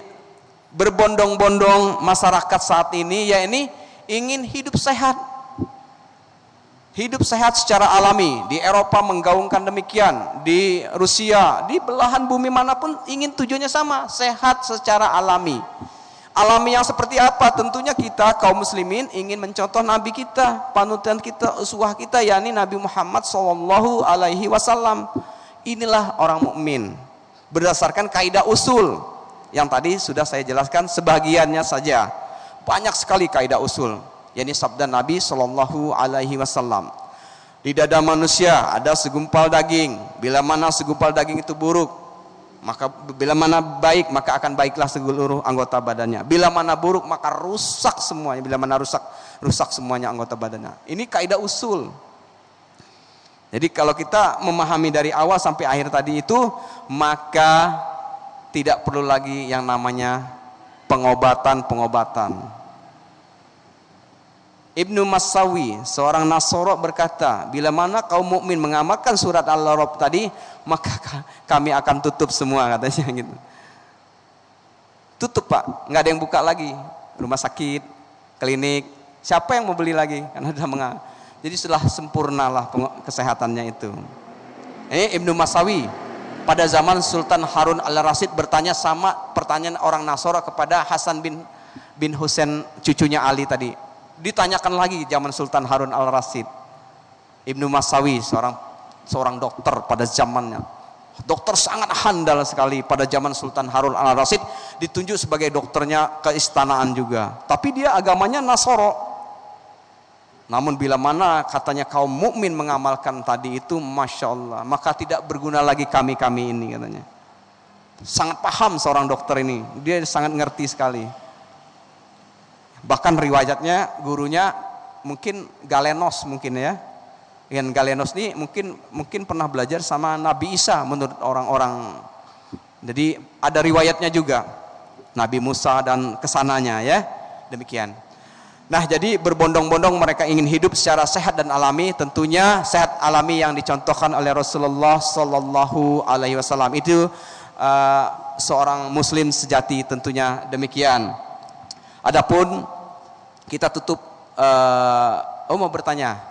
S1: berbondong-bondong masyarakat saat ini, ya ini ingin hidup sehat. Hidup sehat secara alami. Di Eropa menggaungkan demikian, di Rusia, di belahan bumi manapun ingin tujuannya sama, sehat secara alami. Alami yang seperti apa? Tentunya kita kaum muslimin ingin mencontoh Nabi kita, panutan kita, uswah kita, yakni Nabi Muhammad SAW. Inilah orang mukmin. Berdasarkan kaidah usul yang tadi sudah saya jelaskan sebagiannya saja. Banyak sekali kaidah usul, yakni sabda Nabi SAW. Di dada manusia ada segumpal daging. Bila mana segumpal daging itu buruk, maka bila mana baik, maka akan baiklah seluruh anggota badannya. Bila mana buruk, maka rusak semuanya. Bila mana rusak semuanya anggota badannya. Ini kaidah usul. Jadi kalau kita memahami dari awal sampai akhir tadi itu, maka tidak perlu lagi yang namanya pengobatan. Ibnu Massawi, seorang Nasoro berkata, bila mana kaum mukmin mengamalkan surat Al-A'raf tadi, maka kami akan tutup semua, katanya gitu. Tutup, Pak, nggak ada yang buka lagi. Rumah sakit, klinik, siapa yang mau beli lagi? Karena sudah jadi sudah sempurnalah kesehatannya itu. Ibnu Massawi pada zaman Sultan Harun al-Rasyid bertanya sama pertanyaan orang Nasoro kepada Hasan bin Husain, cucunya Ali tadi. Ditanyakan lagi zaman Sultan Harun al-Rasyid. Ibnu Massawi seorang dokter pada zamannya. Dokter sangat handal sekali pada zaman Sultan Harun al-Rasyid, ditunjuk sebagai dokternya keistanaan juga. Tapi dia agamanya Nasoro. Namun bila mana katanya kaum mukmin mengamalkan tadi itu, Masya Allah, maka tidak berguna lagi kami ini, katanya. Sangat paham seorang dokter ini, dia sangat ngerti sekali. Bahkan riwayatnya gurunya mungkin Galenos mungkin ya. Yang Galenos ini mungkin pernah belajar sama Nabi Isa menurut orang-orang. Jadi ada riwayatnya juga Nabi Musa dan kesananya ya. Demikian. Nah, jadi berbondong-bondong mereka ingin hidup secara sehat dan alami, tentunya sehat alami yang dicontohkan oleh Rasulullah Sallallahu Alaihi Wasallam itu seorang Muslim sejati, tentunya demikian. Adapun kita tutup, mau bertanya.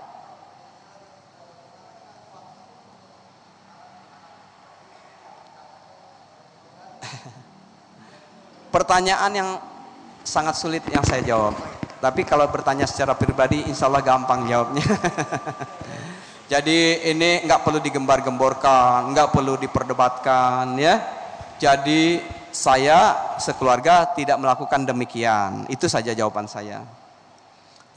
S1: Pertanyaan yang sangat sulit yang saya jawab. Tapi kalau bertanya secara pribadi, insya Allah gampang jawabnya. Jadi ini nggak perlu digembar-gemborkan, nggak perlu diperdebatkan, ya. Jadi saya sekeluarga tidak melakukan demikian. Itu saja jawaban saya.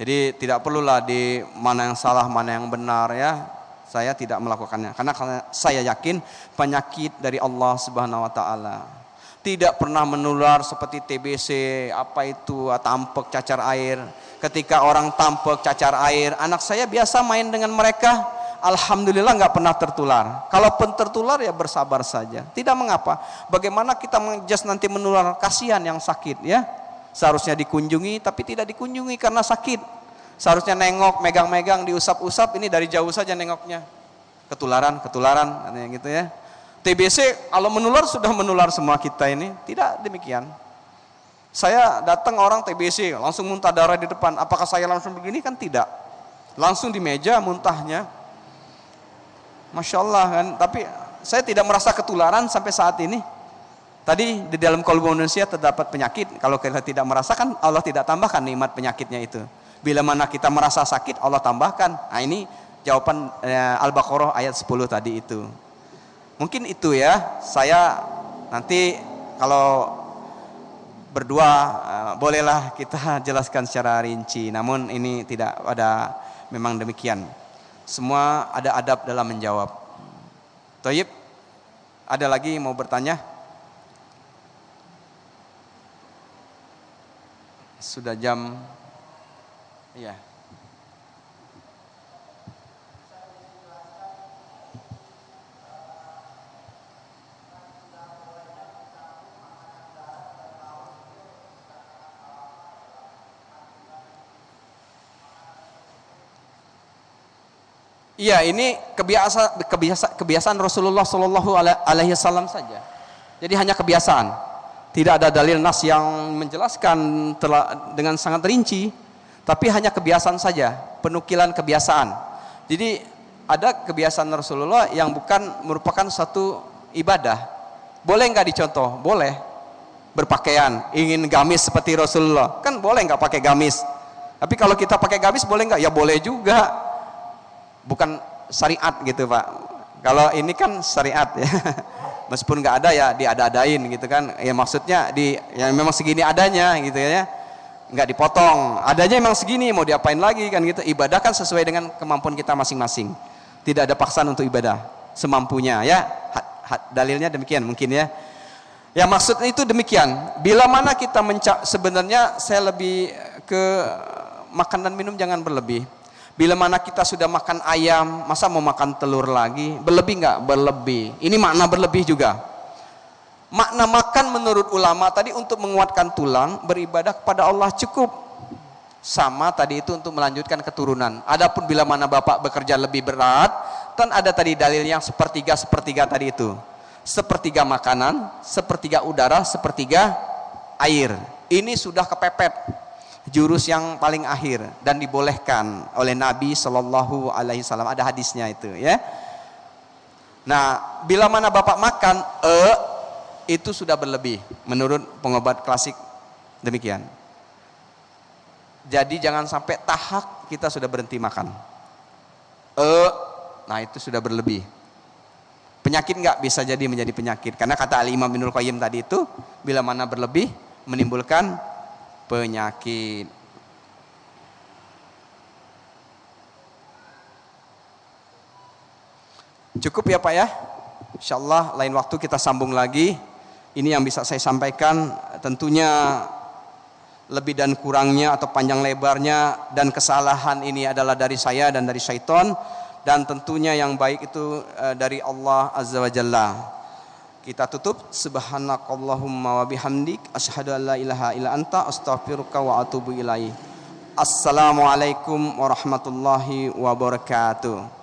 S1: Jadi tidak perlulah di mana yang salah, mana yang benar, ya. Saya tidak melakukannya karena saya yakin penyakit dari Allah Subhanahu wa taala tidak pernah menular seperti TBC, apa itu, tampek, cacar air. Ketika orang tampek, cacar air, anak saya biasa main dengan mereka. Alhamdulillah nggak pernah tertular. Kalaupun tertular ya bersabar saja. Tidak mengapa. Bagaimana kita mengejas nanti menular, kasihan yang sakit ya. Seharusnya dikunjungi tapi tidak dikunjungi karena sakit. Seharusnya nengok, megang-megang, diusap-usap, ini dari jauh saja nengoknya. Ketularan, katanya gitu ya. TBC kalau menular sudah menular semua kita ini. Tidak demikian. Saya datang orang TBC langsung muntah darah di depan. Apakah saya langsung begini? Kan tidak. Langsung di meja muntahnya. Masya Allah kan, tapi saya tidak merasa ketularan sampai saat ini. Tadi di dalam kalbu manusia terdapat penyakit. Kalau kita tidak merasakan, Allah tidak tambahkan nikmat penyakitnya itu. Bila mana kita merasa sakit, Allah tambahkan. Nah ini jawaban Al-Baqarah ayat 10 tadi itu. Mungkin itu ya. Saya nanti kalau berdua bolehlah kita jelaskan secara rinci. Namun ini tidak ada, memang demikian. Semua ada adab dalam menjawab. Thayyib, ada lagi mau bertanya? Sudah jam, iya. Iya, ini kebiasaan Rasulullah Shallallahu Alaihi Wasallam saja. Jadi hanya kebiasaan. Tidak ada dalil nas yang menjelaskan dengan sangat rinci, tapi hanya kebiasaan saja, penukilan kebiasaan. Jadi ada kebiasaan Rasulullah yang bukan merupakan satu ibadah. Boleh nggak dicontoh? Boleh. Berpakaian, ingin gamis seperti Rasulullah, kan boleh nggak pakai gamis? Tapi kalau kita pakai gamis boleh nggak? Ya boleh juga. Bukan syariat gitu Pak. Kalau ini kan syariat ya. Meskipun nggak ada ya diada-adain gitu kan, ya maksudnya ya memang segini adanya gitu ya, nggak dipotong, adanya memang segini, mau diapain lagi kan gitu. Ibadah kan sesuai dengan kemampuan kita masing-masing, tidak ada paksaan untuk ibadah, semampunya ya. Dalilnya demikian mungkin ya. Ya maksudnya itu demikian. Bila mana kita sebenarnya saya lebih ke makan dan minum jangan berlebih. Bila mana kita sudah makan ayam, masa mau makan telur lagi? Berlebih nggak? Berlebih. Ini makna berlebih juga. Makna makan menurut ulama tadi untuk menguatkan tulang, beribadah kepada Allah cukup. Sama tadi itu untuk melanjutkan keturunan. Adapun bila mana bapak bekerja lebih berat, kan ada tadi dalil yang sepertiga tadi itu. Sepertiga makanan, sepertiga udara, sepertiga air. Ini sudah kepepet. Jurus yang paling akhir dan dibolehkan oleh Nabi Shallallahu Alaihi Wasallam, ada hadisnya itu ya. Nah, bila mana bapak makan itu sudah berlebih menurut pengobat klasik demikian. Jadi jangan sampai tahak kita sudah berhenti makan. Nah itu sudah berlebih. Penyakit nggak bisa jadi menjadi penyakit karena kata Al-Imam Ibnul Qayyim tadi itu bila mana berlebih menimbulkan penyakit. Cukup ya Pak ya. Insyaallah lain waktu kita sambung lagi. Ini yang bisa saya sampaikan. Tentunya lebih dan kurangnya atau panjang lebarnya dan kesalahan ini adalah dari saya dan dari syaitan, dan tentunya yang baik itu dari Allah Azza wa Jalla. Kita tutup. Subhanakallahumma wa bihamdik asyhadu an la ilaha illa anta astaghfiruka wa atubu ilaik. Assalamualaikum warahmatullahi wabarakatuh.